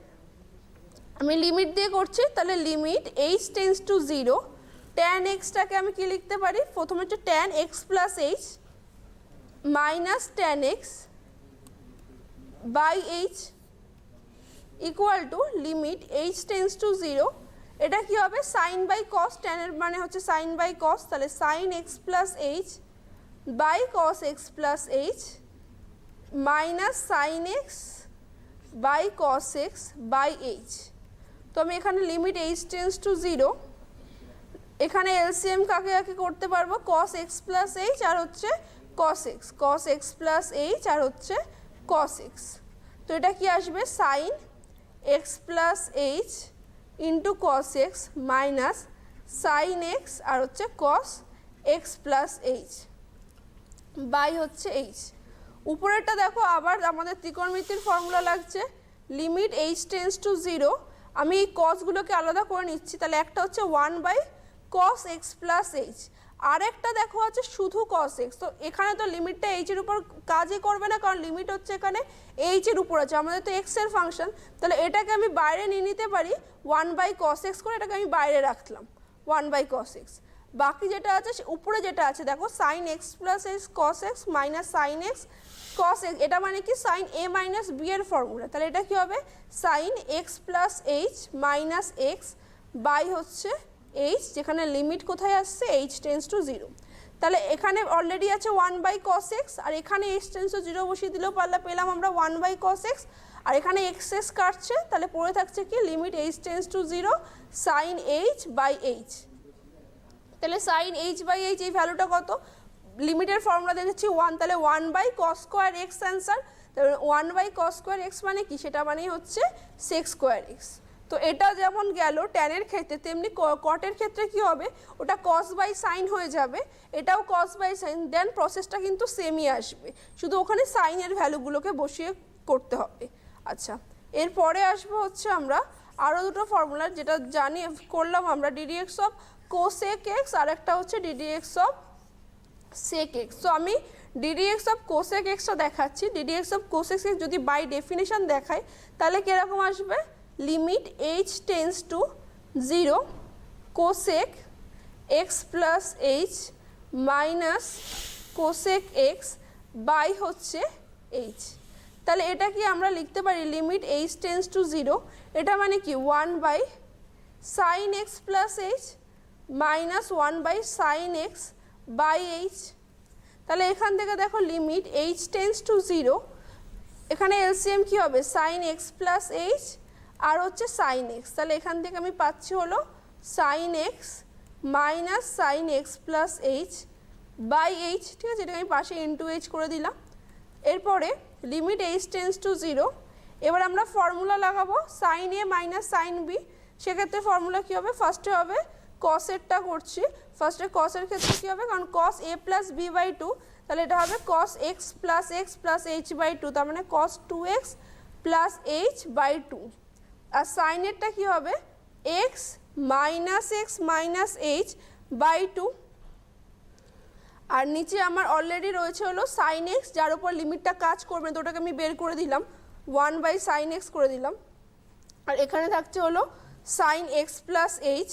আমি লিমিট দিয়ে করছি। তাহলে limit H tends to zero tan এক্সটাকে আমি কি লিখতে পারি, প্রথমে হচ্ছে tan X plus H minus tan X by H equal to limit H tends to zero, এটা কি হবে সাইন বাই কস, ট্যানের মানে হচ্ছে সাইন বাই কস, তাহলে sine x plus H by cos x plus H minus sine x by cos X by H. তো আমি এখানে limit H tends to zero এখানে এলসিএম কাকে কাকে করতে পারবো, cos x প্লাস এইচ আর হচ্ছে cos x, cos x plus H আর হচ্ছে cos x। তো এটা কি আসবে, sine x plus H into cos x minus sine x আর হচ্ছে cos x plus H by হচ্ছে এইচ। উপরেরটা দেখো আবার আমাদের ত্রিকোণমিতির ফর্মুলা লাগছে, লিমিট এইচ টেন্স টু 0। আমি এই কসগুলোকে আলাদা করে নিচ্ছি, তাহলে একটা হচ্ছে 1/cos x প্লাস এইচ, আর একটা দেখো আছে শুধু cos x। তো এখানে তো লিমিটটা এইচের উপর কাজই করবে না, কারণ লিমিট হচ্ছে এখানে এইচের উপর আছে, আমাদের তো এক্স এর ফাংশন। তাহলে এটাকে আমি বাইরে নিয়ে নিতে পারি 1/cos x করে, এটাকে আমি বাইরে রাখলাম 1/cos x। বাকি যেটা আছে উপরে যেটা আছে দেখো sine x plus h cos x minus sine x cos x, এটা মানে কি সাইন এ মাইনাস বি এর ফর্মুলা। তাহলে এটা কি হবে, sine x plus H minus x by হচ্ছে এইচ, যেখানে লিমিট কোথায় আসছে, এইচ টেন্স টু 0। তাহলে এখানে অলরেডি আছে 1/cos x, আর এখানে এইচ টেন্স টু 0 বসিয়ে দিলেও পেলাম আমরা 1/cos x, আর এখানে এক্স এক্স কাটছে, তাহলে পড়ে থাকছে কি limit H tends to 0 sine H by h. তাহলে সাইন এইচ বাই এইচ এই ভ্যালুটা কত, লিমিটের ফর্মুলা দেখেছি 1, তাহলে 1/cos স্কোয়ার এক্স অ্যান্সার। তাহলে 1/cos স্কোয়ার এক্স মানে কি, সেটা মানেই হচ্ছে সেক স্কোয়ার এক্স। তো এটা যেমন গেল ট্যানের ক্ষেত্রে, তেমনি কটের ক্ষেত্রে কি হবে, ওটা কস বাই সাইন হয়ে যাবে, এটাও কস বাই সাইন, দেন প্রসেসটা কিন্তু সেমই আসবে, শুধু ওখানে সাইনের ভ্যালুগুলোকে বসিয়ে করতে হবে। আচ্ছা, এরপরে আসবো হচ্ছে আমরা আরও দুটো ফর্মুলা, যেটা জানি করলাম আমরা, ডিডিএক্স অফ কোসেক এক্স আর একটা হচ্ছে ডিডিএক্স অফ সেক এক্স। তো আমি ডিডিএক্স অফ কোসেক এক্সটা দেখাচ্ছি। ডিডিএক্স অফ কোসেক এক্স যদি বাই ডেফিনেশন দেখাই, তাহলে কীরকম আসবে, limit H tends to 0 cosec x plus H minus cosec x by হচ্ছে এইচ। তাহলে এটা কি আমরা লিখতে পারি, লিমিট এইচ টেন্স টু 0, এটা মানে কি 1/sin x plus H minus 1/sin x by h. তাহলে এখান থেকে দেখো লিমিট এইচ টেন্স টু 0, এখানে এলসিএম কি হবে, সাইন এক্স প্লাস এইচ আর হচ্ছে সাইন এক্স। তাহলে এখান থেকে আমি পাচ্ছি হলো sine x minus sine x plus H by h, ঠিক আছে, এটাকে আমি পাশে ইন্টু এইচ করে দিলাম। এরপরে লিমিট এইচ টেন্স টু 0, এবার আমরা ফর্মুলা লাগাবো sign a minus sine b. সেক্ষেত্রে ফর্মুলা কী হবে, ফার্স্টে হবে কসেরটা করছি, ফার্স্টে কসের ক্ষেত্রে কী হবে, কারণ কস এ প্লাস বি বাই 2, তাহলে এটা হবে cos x plus H by 2, তার মানে কস 2x প্লাস এইচ বাই 2। আর সাইনেরটা কী হবে, এক্স মাইনাস এইচ বাই 2, আর নিচে আমার অলরেডি রয়েছে হলো সাইন এক্স, যার উপর লিমিটটা কাজ করবে, তো ওটাকে আমি বের করে দিলাম 1/sin x করে দিলাম। আর এখানে থাকছে হলো sine x plus H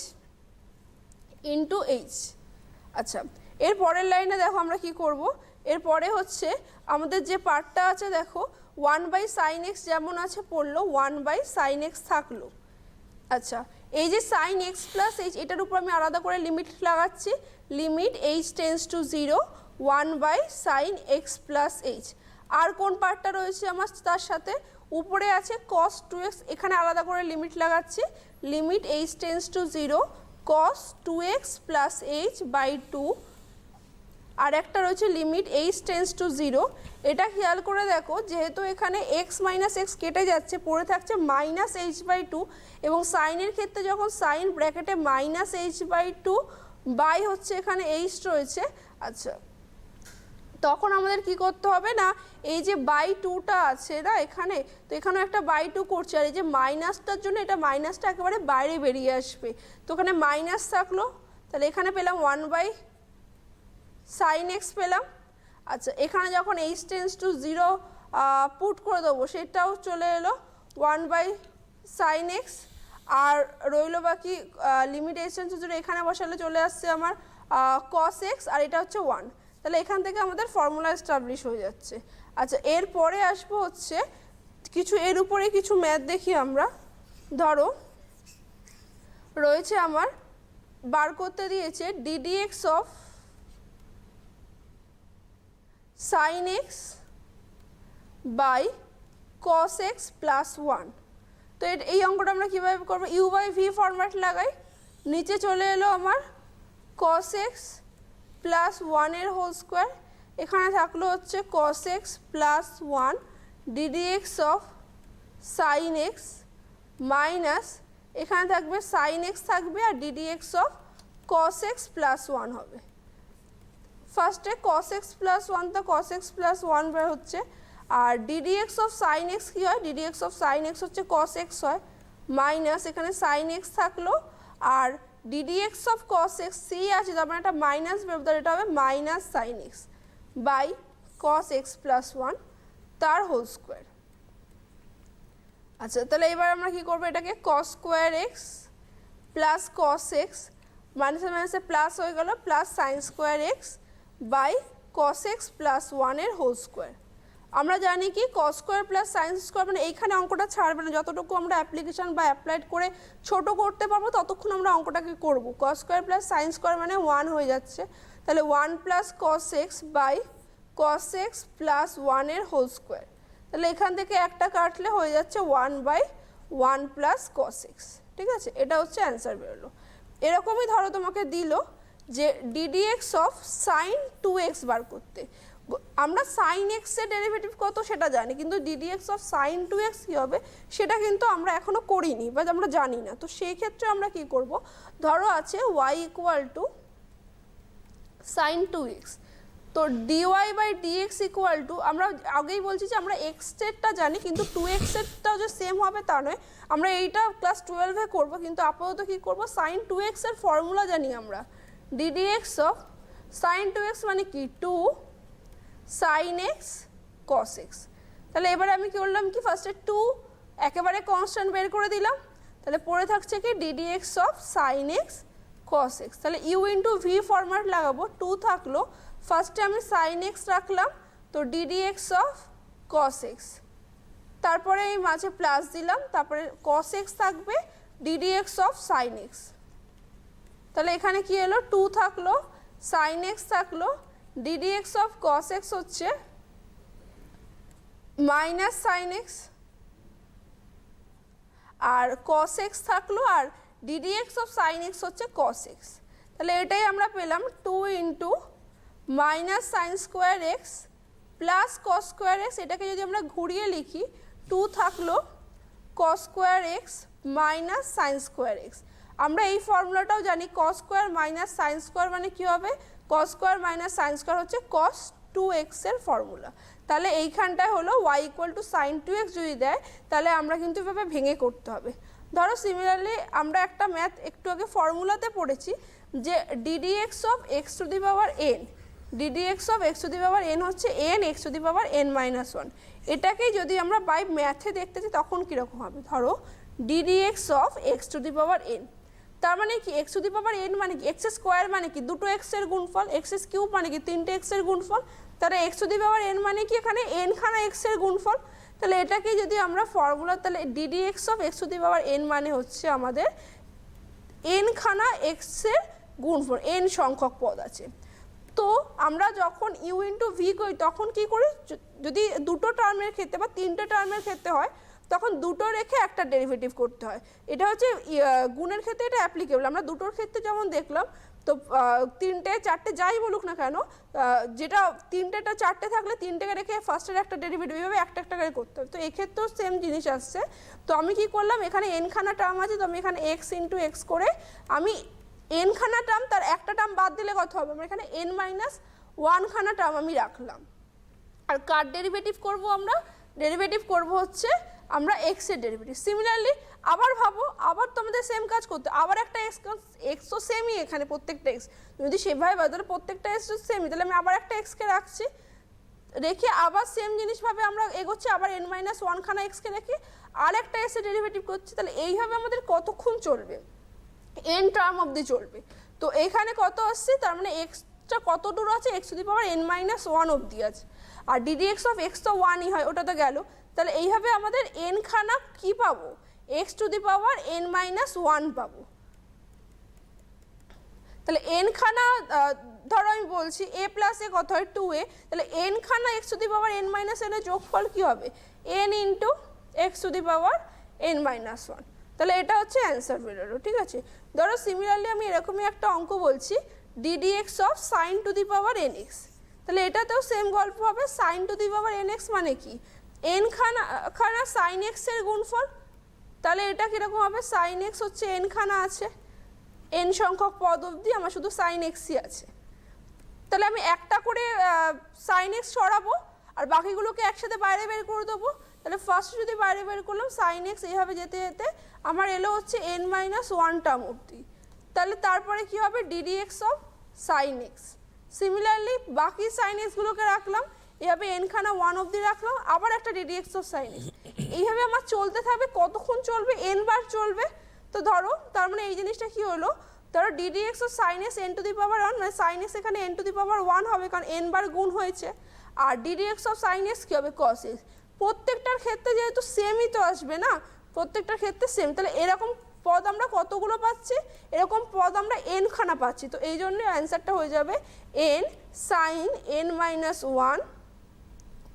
into h. আচ্ছা, এর পরের লাইনে দেখো আমরা কি করব, এরপরে হচ্ছে আমাদের যে পার্টটা আছে দেখো 1/sin x যেমন আছে পড়লো, 1/sin x থাকলো। আচ্ছা, এই যে সাইন এক্স প্লাস এইচ, এটার উপর আমি আলাদা করে লিমিট লাগাচ্ছি, limit H tends to 0 1/sin x plus H. আর কোন পার্টটা রয়েছে আমার তার সাথে, উপরে আছে cos 2x, এখানে আলাদা করে লিমিট লাগাচ্ছি, limit H tends to 0 cos 2x plus H by 2, আর একটা রয়েছে লিমিট এইচ টেন্স টু 0। এটা খেয়াল করে দেখো, যেহেতু এখানে x মাইনাস এক্স কেটে যাচ্ছে, পড়ে থাকছে মাইনাস এইচ বাই 2, এবং সাইনের ক্ষেত্রে যখন সাইন ব্র্যাকেটে মাইনাস এইচ বাই 2 বাই হচ্ছে এখানে এইচ রয়েছে। আচ্ছা, তখন আমাদের কি করতে হবে না, এই যে বাই 2টা আছে না এখানে, তো এখানেও একটা বাই 2 করছে, আর এই যে মাইনাসটার জন্য এটা মাইনাসটা একেবারে বাইরে বেরিয়ে আসবে, তো ওখানে মাইনাস থাকলো, তাহলে এখানে পেলাম 1/sin x পেলাম। আচ্ছা, এখানে যখন এইচ টেন্স টু 0 পুট করে দেবো, সেটাও চলে এলো 1/sin x, আর রইলো বাকি লিমিট এইচ টেন্স টু 0, এখানে বসালে চলে আসছে আমার cos x, আর এটা হচ্ছে 1। তাহলে এখান থেকে আমাদের ফর্মুলা এস্টাবলিশ হয়ে যাচ্ছে। আচ্ছা, এরপরে আসবো হচ্ছে কিছু এর উপরে কিছু ম্যাথ দেখি আমরা। ধরো রয়েছে আমার, বার করতে দিয়েছে d d x of sine x by cos x plus 1। তো এই অঙ্কটা আমরা কীভাবে করবো, ইউ বাই ভি ফরম্যাট লাগাই, নিচে চলে এলো আমার cos x প্লাস 1 এর হোল স্কোয়ার, এখানে থাকলো হচ্ছে cos x plus 1 ddx of sin x minus এখানে থাকবে sin x থাকবে আর ddx of cos x plus 1 হবে। ফার্স্টে cos x প্লাস 1 তো cos x প্লাস 1 বের হচ্ছে, আর ddx অফ sin x কী হয়, ddx অফ sin x হচ্ছে cos x হয়, মাইনাস এখানে sin x থাকলো আর ddx অফ cos x সি আছে, তার মানে একটা মাইনাস বেরোবে, এটা হবে minus sin x by cos x plus 1 তার হোল স্কোয়ার। আচ্ছা তাহলে এবার আমরা কি করবো, এটাকে cos square x plus cos x মাইনাসে মাইনাসে প্লাস হয়ে গেল plus sine square x by cos x plus 1 এর হোল স্কোয়ার। আমরা জানি কি cos square plus sine square মানে এইখানে অঙ্কটা ছাড়বে না, যতটুকু আমরা অ্যাপ্লিকেশন বা অ্যাপ্লাইড করে ছোট করতে পারবো ততক্ষণ আমরা অঙ্কটাকে করব। cos square plus sine square মানে 1 হয়ে যাচ্ছে, তাহলে 1 plus cos x by cos x plus 1 এর হোল স্কোয়ার, তাহলে এখান থেকে একটা কাটলে হয়ে যাচ্ছে 1 বাই 1 প্লাস cos x। ঠিক আছে, এটা হচ্ছে অ্যান্সার বেরোলো। এরকমই ধরো তোমাকে দিল যে ddx অফ সাইন 2x বার করতে, আমরা সাইন x এর ডেরিভেটিভ কত সেটা জানি, কিন্তু ddx অফ সাইন 2x কী হবে সেটা কিন্তু আমরা এখনও করিনি বা আমরা জানি না। তো সেই ক্ষেত্রে আমরা কি করব, ধরো আছে y equal two sign 2x, তো dy by dx equal to, আমরা আগেই বলছি যে আমরা x এরটা জানি কিন্তু 2x এরটাও যে সেম হবে তা নয়, আমরা এইটা ক্লাস 12-এ করবো, কিন্তু আপাতত কী করবো, সাইন 2x এর ফর্মুলা জানি আমরা, ddx অফ সাইন 2x মানে কি 2 sin x cos x। তাহলে এবারে আমি কি করলাম কি, ফার্স্টে 2 একেবারে কনস্ট্যান্ট বের করে দিলাম, তাহলে পড়ে থাকছে কি ddx of sin x cos x, তাহলে u ইন্টু ভি ফরম্যাট লাগাবো, 2 থাকলো, ফার্স্টে আমি sin x রাখলাম তো ddx অফ cos x, তারপরে এই মাঝে প্লাস দিলাম, তারপরে cos x থাকবে ddx অফ sin x, তাহলে এখানে কি এলো 2 থাকলো sin x থাকলো ddx অফ cos x হচ্ছে মাইনাস sin x আর cos x থাকলো আর ddx অফ sin x হচ্ছে cos x, তাহলে এটাই আমরা পেলাম 2 into minus sine square x plus cos square x, এটাকে যদি আমরা ঘুরিয়ে লিখি 2 থাকলো cos square x minus sine square x. আমরা এই ফর্মুলাটাও জানি cos square minus sine square মানে কী হবে, cos square minus sine square হচ্ছে cos 2x এর ফর্মুলা। তাহলে এইখানটায় হলো y equal two sign 2x যদি দেয় তাহলে আমরা কিন্তু এভাবে ভেঙে করতে হবে। ধরো সিমিলারলি আমরা একটা ম্যাথ একটু আগে ফর্মুলাতে পড়েছি যে ddx of x two the power n, ddx of x two the power n হচ্ছে n x two the power n minus 1, এটাকেই যদি আমরা বাই ম্যাথে দেখতে চাই তখন কীরকম হবে, ধরো ddx of x two the power n, তার মানে কি x two the power n মানে কি x স্কোয়ার মানে কি দুটো x এর গুণফল, x কিউব মানে কি 3টে x এর গুণফল, তাহলে x two the power n মানে কি এখানে n খানা x এর গুণফল, তাহলে এটাকে যদি আমরা ফর্মুলা, তাহলে ddx of x two the power n মানে হচ্ছে আমাদের n খানা x এর গুণফল, n সংখ্যক পদ আছে। তো আমরা যখন u ইন্টু ভি করি তখন কি করি, যদি দুটো টার্মের ক্ষেত্রে বা 3টে টার্মের ক্ষেত্রে হয় তখন দুটো রেখে একটা ডেরিভেটিভ করতে হয়, এটা হচ্ছে গুণের ক্ষেত্রে এটা অ্যাপ্লিকেবল। আমরা দুটোর ক্ষেত্রে যেমন দেখলাম, তো 3টে 4টে যাই বলুক না কেন, যেটা 3টেটা 4টে থাকলে 3টেকে রেখে ফার্স্টের একটা ডেরিভেটিভ এইভাবে একটা একটা করে করতে হবে, তো এক্ষেত্রেও সেম জিনিস আসছে। তো আমি কি করলাম, এখানে n খানা টার্ম আছে তো আমি এখানে x ইন্টু এক্স করে আমি n খানা টার্ম তার একটা টার্ম বাদ দিলে কত হবে, আমরা এখানে n মাইনাস 1 খানা টার্ম আমি রাখলাম। আর কার ডেরিভেটিভ করব, আমরা ডেরিভেটিভ করব হচ্ছে আমরা x এর ডেরিভেটিভ। সিমিলারলি আবার ভাবো, আবার তোমাদের সেম কাজ করতে, আবার একটা x তো সেমই এখানে প্রত্যেকটা x, যদি সেভাবে হয় তাহলে প্রত্যেকটা x তো সেমই, তাহলে আমি আবার একটা xকে রাখছি, রেখে আবার সেম জিনিসভাবে আমরা এগোচ্ছি, আবার n মাইনাস 1 খানা xকে রেখে আর একটা s এর ডেরিভেটিভ করছি, তাহলে এইভাবে আমাদের কতক্ষণ চলবে, n টার্ম অবধি চলবে। তো এখানে কত আসছে, তার মানে xটা কত দূর আছে, x two the power n minus 1 অবধি আছে, আর ddx অফ x তো 1ই হয়, ওটা তো গেল, তাহলে এইভাবে আমাদের n খানা কি পাবো, x two the power n minus 1 পাবো। তাহলে n খানা, ধরো আমি বলছি a প্লাস এ কত হয় 2a, তাহলে n খানা x two the power n minus n এর যোগফল কী হবে, n into x two the power n minus 1, তাহলে এটা হচ্ছে অ্যান্সার বেরোলো। ঠিক আছে, ধরো সিমিলারলি আমি এরকমই একটা অঙ্ক বলছি, ddx of sine to the power nx। তাহলে এটাতেও সেম গল্প হবে, sine to the power nx মানে কি n খানা সাইন এক্স এর গুণফল। তাহলে এটা কীরকম হবে, সাইন এক্স হচ্ছে n খানা আছে, n সংখ্যক পদ অবধি আমার শুধু সাইন এক্সই আছে। তাহলে আমি একটা করে সাইন এক্স সরাবো আর বাকিগুলোকে একসাথে বাইরে বের করে দেবো। তাহলে ফার্স্ট যদি বাইরে বের করলাম সাইন এক্স, এইভাবে যেতে যেতে আমার এলো হচ্ছে n-1 টার্ম অবধি। তাহলে তারপরে কি হবে, ddx of sine x. Similarly বাকি সাইন এক্সগুলোকে রাখলাম, এভাবে n খানা 1 অবধি রাখলাম, আবার একটা ddx অফ সাইন এক্স। এইভাবে আমার চলতে থাকবে, কতক্ষণ চলবে, n বার চলবে। তো ধরো তার মানে এই জিনিসটা কি হলো, ধরো ddx of sine X n to the power 1, মানে সাইন এক্স এখানে n টু দি পাওয়ার 1 হবে কারণ n বার গুণ হয়েছে, আর ddx অফ সাইন এক্স কী হবে, cos x। প্রত্যেকটার ক্ষেত্রে যেহেতু সেমই তো আসবে না, প্রত্যেকটার ক্ষেত্রে সেম, তাহলে এরকম পদ আমরা কতগুলো পাচ্ছি, এরকম পদ আমরা n খানা পাচ্ছি। তো এই জন্য অ্যান্সারটা হয়ে যাবে n sign n-1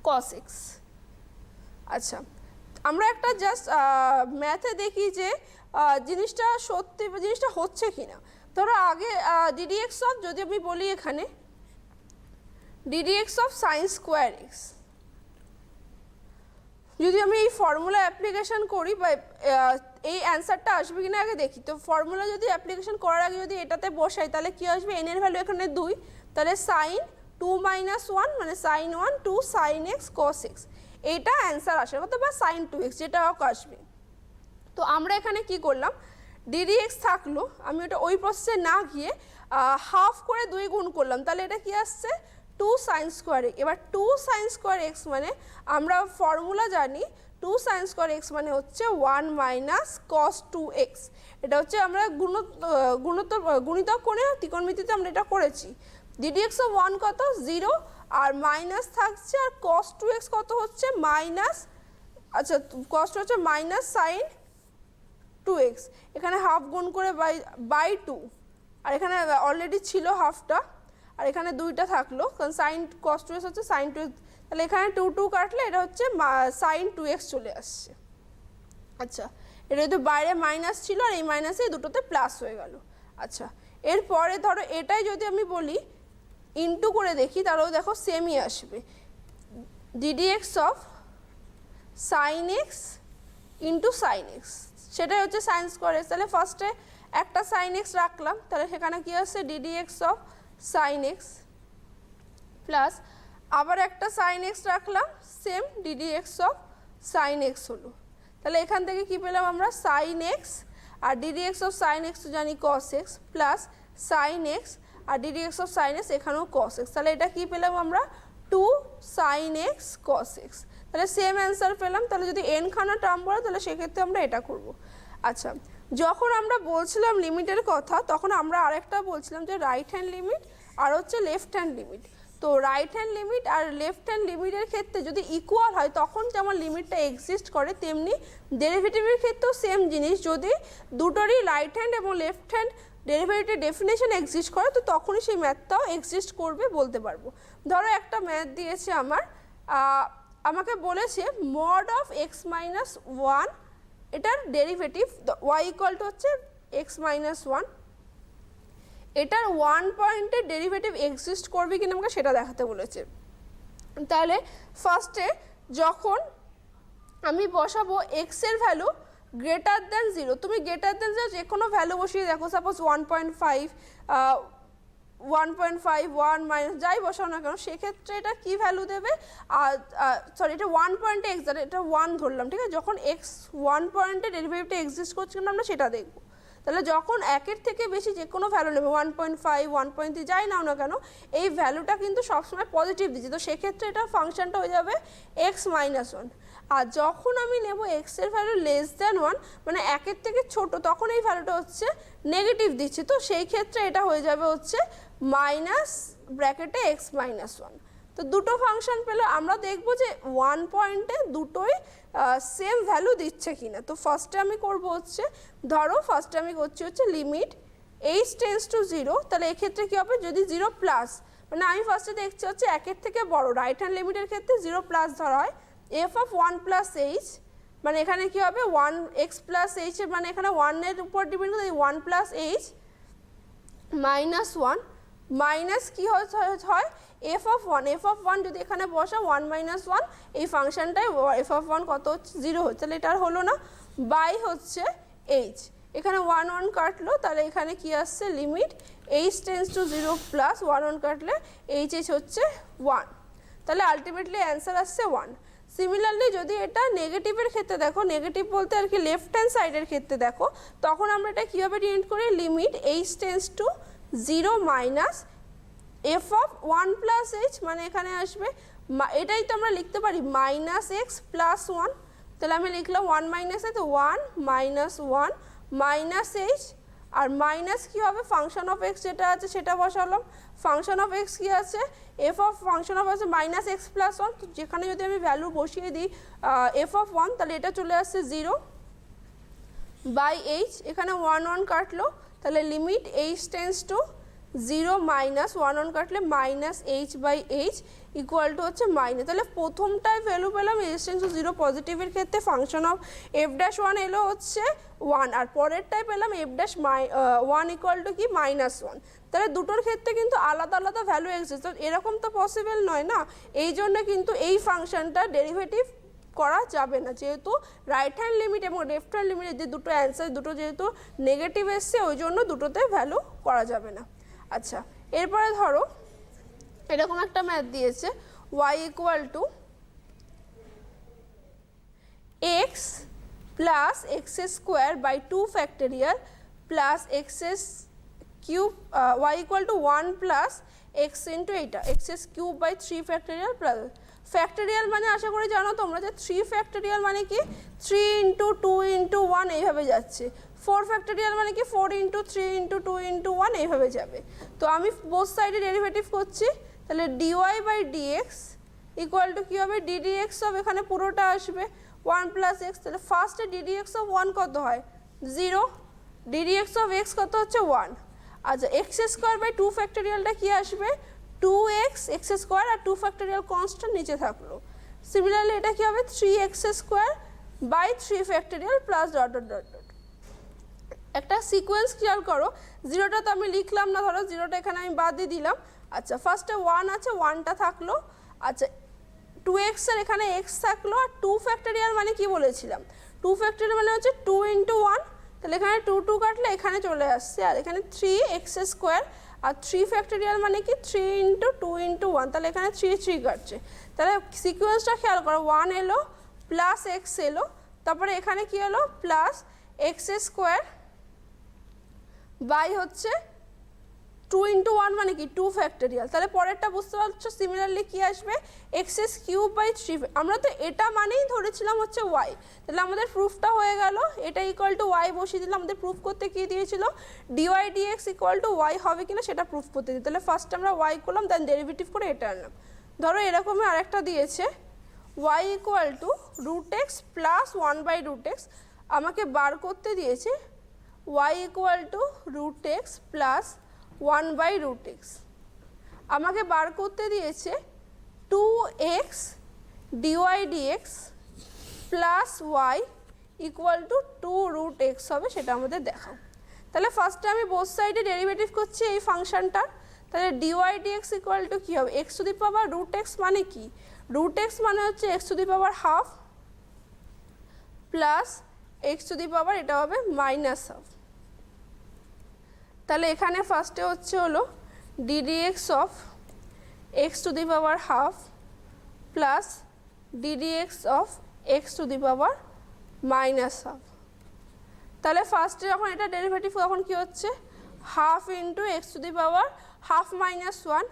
cos x। আচ্ছা, আমরা একটা জাস্ট ম্যাথে দেখি যে জিনিসটা সত্যি জিনিসটা হচ্ছে কিনা। ধরো আগে ddx অফ, যদি আমি বলি এখানে ddx of sine square x, যদি আমি এই ফর্মুলা অ্যাপ্লিকেশন করি বা এই অ্যান্সারটা আসবে কিনা আগে দেখি। তো ফর্মুলা যদি অ্যাপ্লিকেশন করার আগে যদি এটাতে বসাই তাহলে কী আসবে, n এর ভ্যালু এখানে 2, তাহলে সাইন 2-1 মানে sign 1 2 sine x cos x, এইটা অ্যান্সার আসার কথা, বা সাইন 2x যেটা হোক আসবে। তো আমরা এখানে কি করলাম, ddx থাকলো, আমি ওটা ওই প্রসেসে না গিয়ে হাফ করে 2 গুণ করলাম, তাহলে এটা কি আসছে 2 সাইন স্কোয়ার এক্স। এবার 2 সাইন স্কোয়ার এক্স মানে আমরা ফর্মুলা জানি 2 সাইন স্কোয়ার এক্স মানে হচ্ছে 1 মাইনাস কস 2x। এটা হচ্ছে আমরা গুণিতক কোণে ত্রিকোণমিতিতে আমরা এটা করেছি। ddx অফ 1 কত 0, আর মাইনাস থাকছে, আর cos 2x কত হচ্ছে মাইনাস, আচ্ছা cos 2 হচ্ছে মাইনাস সাইন 2x, এখানে হাফ গুণ করে বাই 2, আর এখানে অলরেডি ছিল হাফটা, আর এখানে 2টা থাকলো কারণ সাইন cos 2x হচ্ছে সাইন 2x, তাহলে এখানে 2 কাটলে এটা হচ্ছে সাইন 2x চলে আসছে। আচ্ছা, এটা যদি বাইরে মাইনাস ছিল আর এই মাইনাসে দুটোতে প্লাস হয়ে গেল। আচ্ছা, এরপরে ধরো এটাই যদি আমি বলি ইনটু করে দেখি, তাহলেও দেখো সেমই আসবে, ddx of sine x into sine x, সেটাই হচ্ছে সাইন স্কোয়ার এক্স। তাহলে ফার্স্টে একটা সাইন এক্স রাখলাম, তাহলে সেখানে কী আসছে ddx of sine x, plus আবার একটা সাইন এক্স রাখলাম, same ddx of sine x হলো। তাহলে এখান থেকে কি পেলাম আমরা, সাইন এক্স, আর ddx অফ সাইন এক্স তো জানি cos x, plus sine x, আর ddx অফ সাইন এক্স এখানেও cos এক্স। তাহলে এটা কি পেলাম আমরা 2 সাইন এক্স cos এক্স। তাহলে সেম অ্যান্সার পেলাম। তাহলে যদি n খানা টার্ম পড়ে তাহলে সেক্ষেত্রে আমরা এটা করব। আচ্ছা, যখন আমরা বলছিলাম লিমিটের কথা তখন আমরা আরেকটা বলছিলাম যে রাইট হ্যান্ড লিমিট আর হচ্ছে লেফট হ্যান্ড লিমিট। তো রাইট হ্যান্ড লিমিট আর লেফট হ্যান্ড লিমিটের ক্ষেত্রে যদি ইকুয়াল হয় তখন যেমন লিমিটটা এক্সিস্ট করে, তেমনি ডেরিভেটিভের ক্ষেত্রেও সেম জিনিস, যদি দুটোরই রাইট হ্যান্ড এবং left hand derivative definition exist করে তো তখনই সেই ম্যাথটাও এক্সিস্ট করবে বলতে পারবো। ধরো একটা ম্যাথ দিয়েছে আমাকে বলেছে মড অফ এক্স মাইনাস 1, এটার ডেরিভেটিভ y ইকুয়াল টু হচ্ছে এক্স মাইনাস 1, এটার 1 পয়েন্টের ডেরিভেটিভ এক্সিস্ট করবে কিনা আমাকে সেটা দেখাতে বলেছে। তাহলে ফার্স্টে যখন আমি বসাবো এক্স এর ভ্যালু গ্রেটার দ্যান 0, তুমি গ্রেটার দ্যান 0 যে কোনো ভ্যালু বসিয়ে দেখো, সাপোজ 1.5 1 মাইনাস যাই বসাও না কেন সেক্ষেত্রে এটা কি ভ্যালু দেবে, সরি এটা 1 পয়েন্টে এক্স, এটা 1 ধরলাম, ঠিক আছে। যখন এক্স 1 পয়েন্টে ডেরিভেটিভটা এক্সিস্ট করছে কিনা আমরা সেটা দেখব। তাহলে যখন একের থেকে বেশি যে কোনো ভ্যালু নেবে 1.5 1.3 যাই নাও না কেন এই ভ্যালুটা কিন্তু সবসময় পজিটিভ দিচ্ছে, তো সেক্ষেত্রে এটা ফাংশনটা হয়ে যাবে এক্স মাইনাস 1। আর যখন আমি নেব এক্স এর ভ্যালু লেস দ্যান 1 মানে একের থেকে ছোট, তখন এই ভ্যালুটা হচ্ছে নেগেটিভ দিচ্ছে, তো সেই ক্ষেত্রে এটা হয়ে যাবে হচ্ছে মাইনাস ব্র্যাকেটে এক্স মাইনাস 1। তো দুটো ফাংশন পেলে আমরা দেখব যে 1 পয়েন্টে দুটোই সেম ভ্যালু দিচ্ছে কিনা। তো ফার্স্টে আমি করব হচ্ছে, ধরো ফার্স্টে আমি করছি হচ্ছে লিমিট এইচ টেন্স টু 0, তাহলে এক্ষেত্রে কী হবে যদি 0 প্লাস, মানে আমি ফার্স্টে দেখছি হচ্ছে একের থেকে বড়, রাইট হ্যান্ড লিমিটের ক্ষেত্রে 0 প্লাস ধরা হয়, এফ অফ 1 প্লাস এইচ মানে এখানে কী হবে 1 এক্স প্লাস এইচ, মানে এখানে 1 এর উপর ডিপেন্ড করে 1 প্লাস এইচ মাইনাস 1 মাইনাস কি হয় এফ অফ ওয়ান যদি এখানে বসা 1 - 1 এই ফাংশনটাই এফ অফ 1 কত হচ্ছে 0 হচ্ছে, তাহলে এটা আর হলো না, বাই হচ্ছে এইচ, এখানে 1 1 কাটলো, তাহলে এখানে কি আসছে limit H tends to 0 plus 1 1 কাটলে এইচ হচ্ছে 1, তাহলে আলটিমেটলি অ্যান্সার আসছে 1। সিমিলারলি যদি এটা নেগেটিভের ক্ষেত্রে দেখো, নেগেটিভ বলতে আর কি লেফট হ্যান্ড সাইডের ক্ষেত্রে দেখো, তখন আমরা এটা কীভাবে ডিনোট করি, limit H tends to 0 minus F of 1 plus h, মানে এখানে আসবে এটাই তো আমরা লিখতে পারি মাইনাস এক্স প্লাস 1, তাহলে আমি লিখলাম 1 মাইনাস তো 1 মাইনাস 1 মাইনাস এইচ, আর মাইনাস কী হবে ফাংশন অফ এক্স যেটা আছে সেটা বসালাম, ফাংশন অফ এক্স কী আছে এফ অফ ফাংশন অফ আছে মাইনাস এক্স প্লাস 1, তো যেখানে যদি আমি ভ্যালু বসিয়ে দিই এফ অফ 1, তাহলে এটা চলে আসছে 0 বাই এইচ, এখানে 1 1 কাটলো, তাহলে limit H tends to 0 minus 1 1 কাটলে minus h by H equal to হচ্ছে মাইনাস, তাহলে প্রথমটায় ভ্যালু পেলাম এইচ টেন্স টু 0 পজিটিভের ক্ষেত্রে ফাংশন অফ এফ ড্যাশ 1 এলো হচ্ছে 1, আর পরেরটায় পেলাম এফ ড্যাশ 1 ইকুয়াল টু কি মাইনাস 1, তাহলে দুটোর ক্ষেত্রে কিন্তু আলাদা আলাদা ভ্যালু এক্সিস্ট, এরকম তো পসিবল নয় না, এই জন্য কিন্তু এই ফাংশনটা ডেরিভেটিভ করা যাবে না, যেহেতু রাইট হ্যান্ড লিমিট এবং লেফট হ্যান্ড লিমিটের যে দুটো অ্যান্সার দুটো যেহেতু নেগেটিভ এসছে, ওই জন্য দুটোতে ভ্যালু করা যাবে না। আচ্ছা, এরপরে ধরো এরকম একটা ম্যাথ দিয়েছে y equal to X plus X square by 2 factorial plus X cube, y equal to 1 plus X into এইটা X cube by 3 factorial plus factorial মানে আশা করি জানো তোমরা যে 3 ফ্যাক্টোরিয়াল মানে কি 3 ইন্টু 2 ইন্টু 1 এইভাবে যাচ্ছে, 4 ফ্যাক্টোরিয়াল মানে কি 4 ইন্টু 3 ইন্টু 2 ইন্টু 1 এইভাবে যাবে, তো আমি বোথ সাইডে ডেরিভেটিভ করছি, তাহলে DY by dx equal to কী হবে ডিডিএক্স অফ এখানে পুরোটা আসবে 1 প্লাস এক্স, তাহলে ফার্স্টে ডিডিএক্স অফ 1 কত হয় 0, ডিডিএক্স অফ এক্স কত হচ্ছে 1, আচ্ছা এক্স স্কোয়ার বাই 2 ফ্যাক্টোরিয়ালটা কি আসবে 2x এক্স স্কোয়ার আর 2 ফ্যাক্টোরিয়াল কনস্ট্যান্ট নিচে থাকলো, সিমিলারলি এটা কি হবে 3x square by 3 factorial plus dot dot dot dot. একটা সিকোয়েন্স খেয়াল করো, জিরোটা তো আমি লিখলাম না, ধরো জিরোটা এখানে আমি বাদ দিয়ে দিলাম, আচ্ছা ফার্স্টে 1 আছে 1টা থাকলো, আচ্ছা 2x এর এখানে x থাকলো, আর 2 ফ্যাক্টোরিয়াল মানে কি বলেছিলাম 2 ফ্যাক্টোরিয়াল মানে হচ্ছে 2 ইন্টু 1, তাহলে এখানে 2 2 কাটলে এখানে চলে আসছে, আর এখানে 3x স্কোয়ার আর 3 ফ্যাক্টোরিয়াল মানে কি 3 ইন্টু 2 ইন্টু 1, তাহলে এখানে 3 3 কাটছে, তাহলে সিকোয়েন্সটা খেয়াল করো 1 এলো প্লাস এক্স এলো, তারপরে এখানে কি হলো প্লাস এক্স স্কোয়ার বাই হচ্ছে 2 ইন্টু 1 মানে কি 2 ফ্যাক্টোরিয়াল, তাহলে পরেরটা বুঝতে পারছো সিমিলারলি কি আসবে এক্স কিউব বাই 3, আমরা তো এটা মানেই ধরেছিলাম হচ্ছে ওয়াই, তাহলে আমাদের প্রুফটা হয়ে গেল, এটা ইকুয়াল টু ওয়াই বসিয়ে দিলাম, আমাদের প্রুফ করতে কি দিয়েছিল d y dx equal to y হবে কিনা সেটা প্রুফ করতে দিই, তাহলে ফার্স্ট আমরা ওয়াই করলাম দেন ডেরিভেটিভ করে এটা আনলাম। ধরো এরকমই আরেকটা দিয়েছে y equal to root x plus 1 by root x, আমাকে বার করতে দিয়েছে y equal to root x plus 1 by root x, আমাকে বার করতে দিয়েছে 2x dy dx plus y equal to 2 root x হবে, সেটা আমাদের দেখাও। তাহলে ফার্স্টে আমি বোথ সাইডে ডেরিভেটিভ করছি এই ফাংশনটার, তাহলে ডিওয়াই ডিএক্স ইকুয়াল টু কী হবে x to the power root x মানে কি রুট এক্স মানে হচ্ছে x to the power half plus x to the power এটা হবে মাইনাস হাফ, তাহলে এখানে ফার্স্টে হচ্ছে হলো d dx of x to the power half plus d dx of x to the power minus half, তাহলে ফার্স্টে যখন এটা ডেরিভেটিভ তখন কি হচ্ছে half into x to the power half minus 1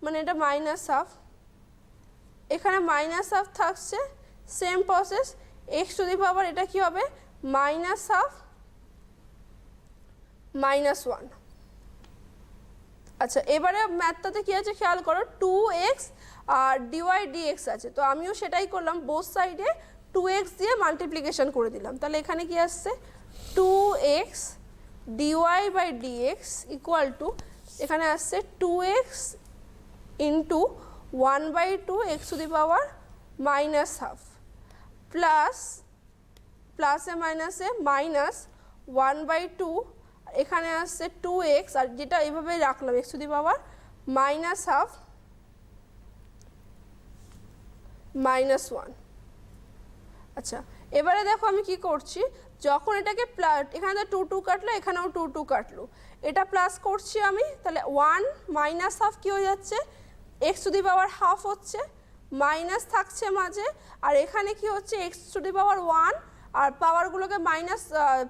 মানে এটা মাইনাস হাফ, এখানে মাইনাস হাফ থাকছে same process x to the power এটা কি হবে মাইনাস হাফ মাইনাস 1, আচ্ছা এবারে ম্যাথটাতে কী আছে খেয়াল করো 2x আর ডিওয়াই ডিএক্স আছে, তো আমিও সেটাই করলাম বোথ সাইডে 2x দিয়ে মাল্টিপ্লিকেশন করে দিলাম, তাহলে এখানে কি আসছে 2x dy by dx equal to এখানে আসছে 2x into 1 by 2 x to the power minus half plus প্লাসে মাইনাসে মাইনাস 1 বাই 2 এখানে আসছে 2x আর যেটা এইভাবে রাখলাম x to the power minus half minus one. আচ্ছা এবারে দেখো আমি কি করছি, যখন এটাকে এখানে টু টু কাটলো, এখানেও টু টু কাটলো, এটা প্লাস করছি আমি, তাহলে ওয়ান মাইনাস হাফ কী হয়ে যাচ্ছে, x to the power half হচ্ছে, মাইনাস থাকছে মাঝে, আর এখানে কি হচ্ছে x to the power one, আর পাওয়ারগুলোকে মাইনাস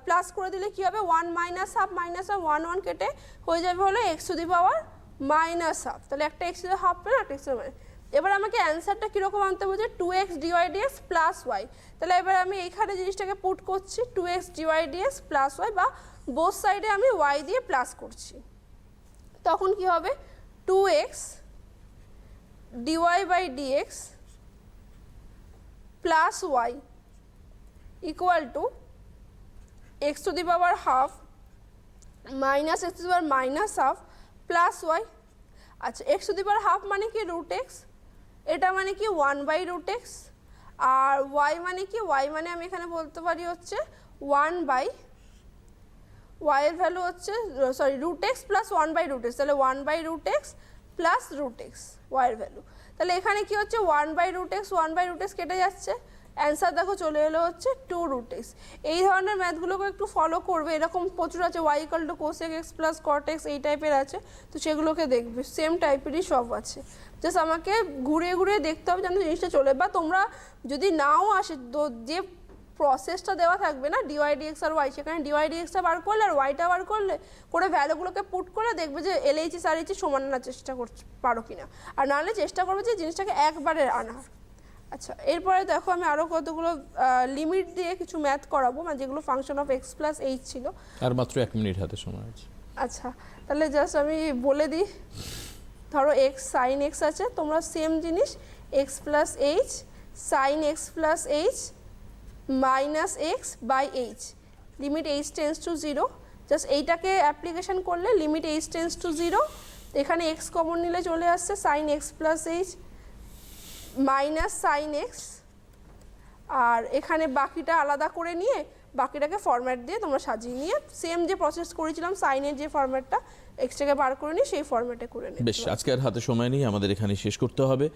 প্লাস করে দিলে কি হবে, one minus half minus half, one one কেটে হয়ে যাবে হলো x to the power minus half. তাহলে একটা এক্স টু দি হাফ পেলাম, একটা এক্স টু দি, এবার আমাকে অ্যান্সারটা কীরকম আনতে বলছে, two x dy dx plus y. তাহলে এবার আমি এইখানে জিনিসটাকে পুট করছি, two x dy dx plus y, বা বোথ সাইডে আমি ওয়াই দিয়ে প্লাস করছি। তখন কি হবে, two x dy by dx plus y equal to x to the power half minus x to the power minus half plus y. আচ্ছা x to the power half মানে কি রুট এক্স, এটা মানে কি ওয়ান বাই রুট এক্স, আর ওয়াই মানে কি, ওয়াই মানে আমি এখানে বলতে পারি হচ্ছে ওয়ান বাই, ওয়াইয়ের ভ্যালু হচ্ছে sorry root x plus one by root x, তাহলে one by root x plus root x ওয়াইয়ের ভ্যালু। তাহলে এখানে কি হচ্ছে ওয়ান বাই রুট এক্স কেটে যাচ্ছে, অ্যান্সার দেখো চলে এলো হচ্ছে টু রুট এক্স। এই ধরনের ম্যাথগুলোকে একটু ফলো করবে, এরকম প্রচুর আছে, y equal to cosec x plus cot x এই টাইপের আছে, তো সেগুলোকে দেখবে, সেম টাইপেরই সব আছে, জাস্ট আমাকে ঘুরিয়ে ঘুরিয়ে দেখতে হবে যেন জিনিসটা চলে। বা তোমরা যদি নাও আসে তো যে প্রসেসটা দেওয়া থাকবে না ডিওয়াই ডিএক্স আর ওয়াই, সেখানে ডিওয়াই ডিএক্সটা বার করলে আর ওয়াইটা বার করলে করে ভ্যালুগুলোকে পুট করে দেখবে যে এলএইচএস আর এইচএস সমান আনার চেষ্টা করতে পারো কিনা, আর নাহলে চেষ্টা করবে যে জিনিসটাকে একবারে আনা। আচ্ছা এরপরে দেখো আমি আরও কতগুলো লিমিট দিয়ে কিছু ম্যাথ করাবো, মানে যেগুলো function of x plus H ছিল। আর মাত্র 1 মিনিট হাতে সময় আছে। আচ্ছা তাহলে জাস্ট আমি বলে দিই, ধরো এক্স সাইন এক্স আছে, তোমরা সেম জিনিস x plus h sine x plus H minus x by h, limit H tends to zero, just এইটাকে অ্যাপ্লিকেশন করলে limit H tends to zero, এখানে এক্স কমন নিলে চলে আসছে sine x plus H minus sine x, আর এখানে বাকিটা আলাদা করে নিয়ে বাকিটাকে ফরম্যাট দিয়ে তোমরা সাজিয়ে নিয়ে সেম যে প্রসেস করেছিলাম সাইনের যে ফরম্যাটটা এক্সটাকে বার করে নিয়ে সেই ফরম্যাটে করে নিই। বেশ, আজকে আর হাতে সময় নেই, আমাদের এখানে শেষ করতে হবে।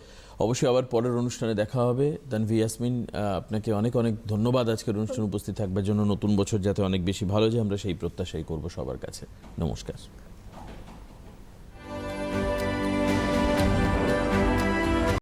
অবশ্যই আবার পরের অনুষ্ঠানে দেখা হবে। তানভি ইয়াসমিন, আপনাকে অনেক অনেক ধন্যবাদ আজকের অনুষ্ঠানে উপস্থিত থাকবার জন্য। নতুন বছর যাতে অনেক বেশি ভালো যায় আমরা সেই প্রত্যাশাই করব সবার কাছে। নমস্কার।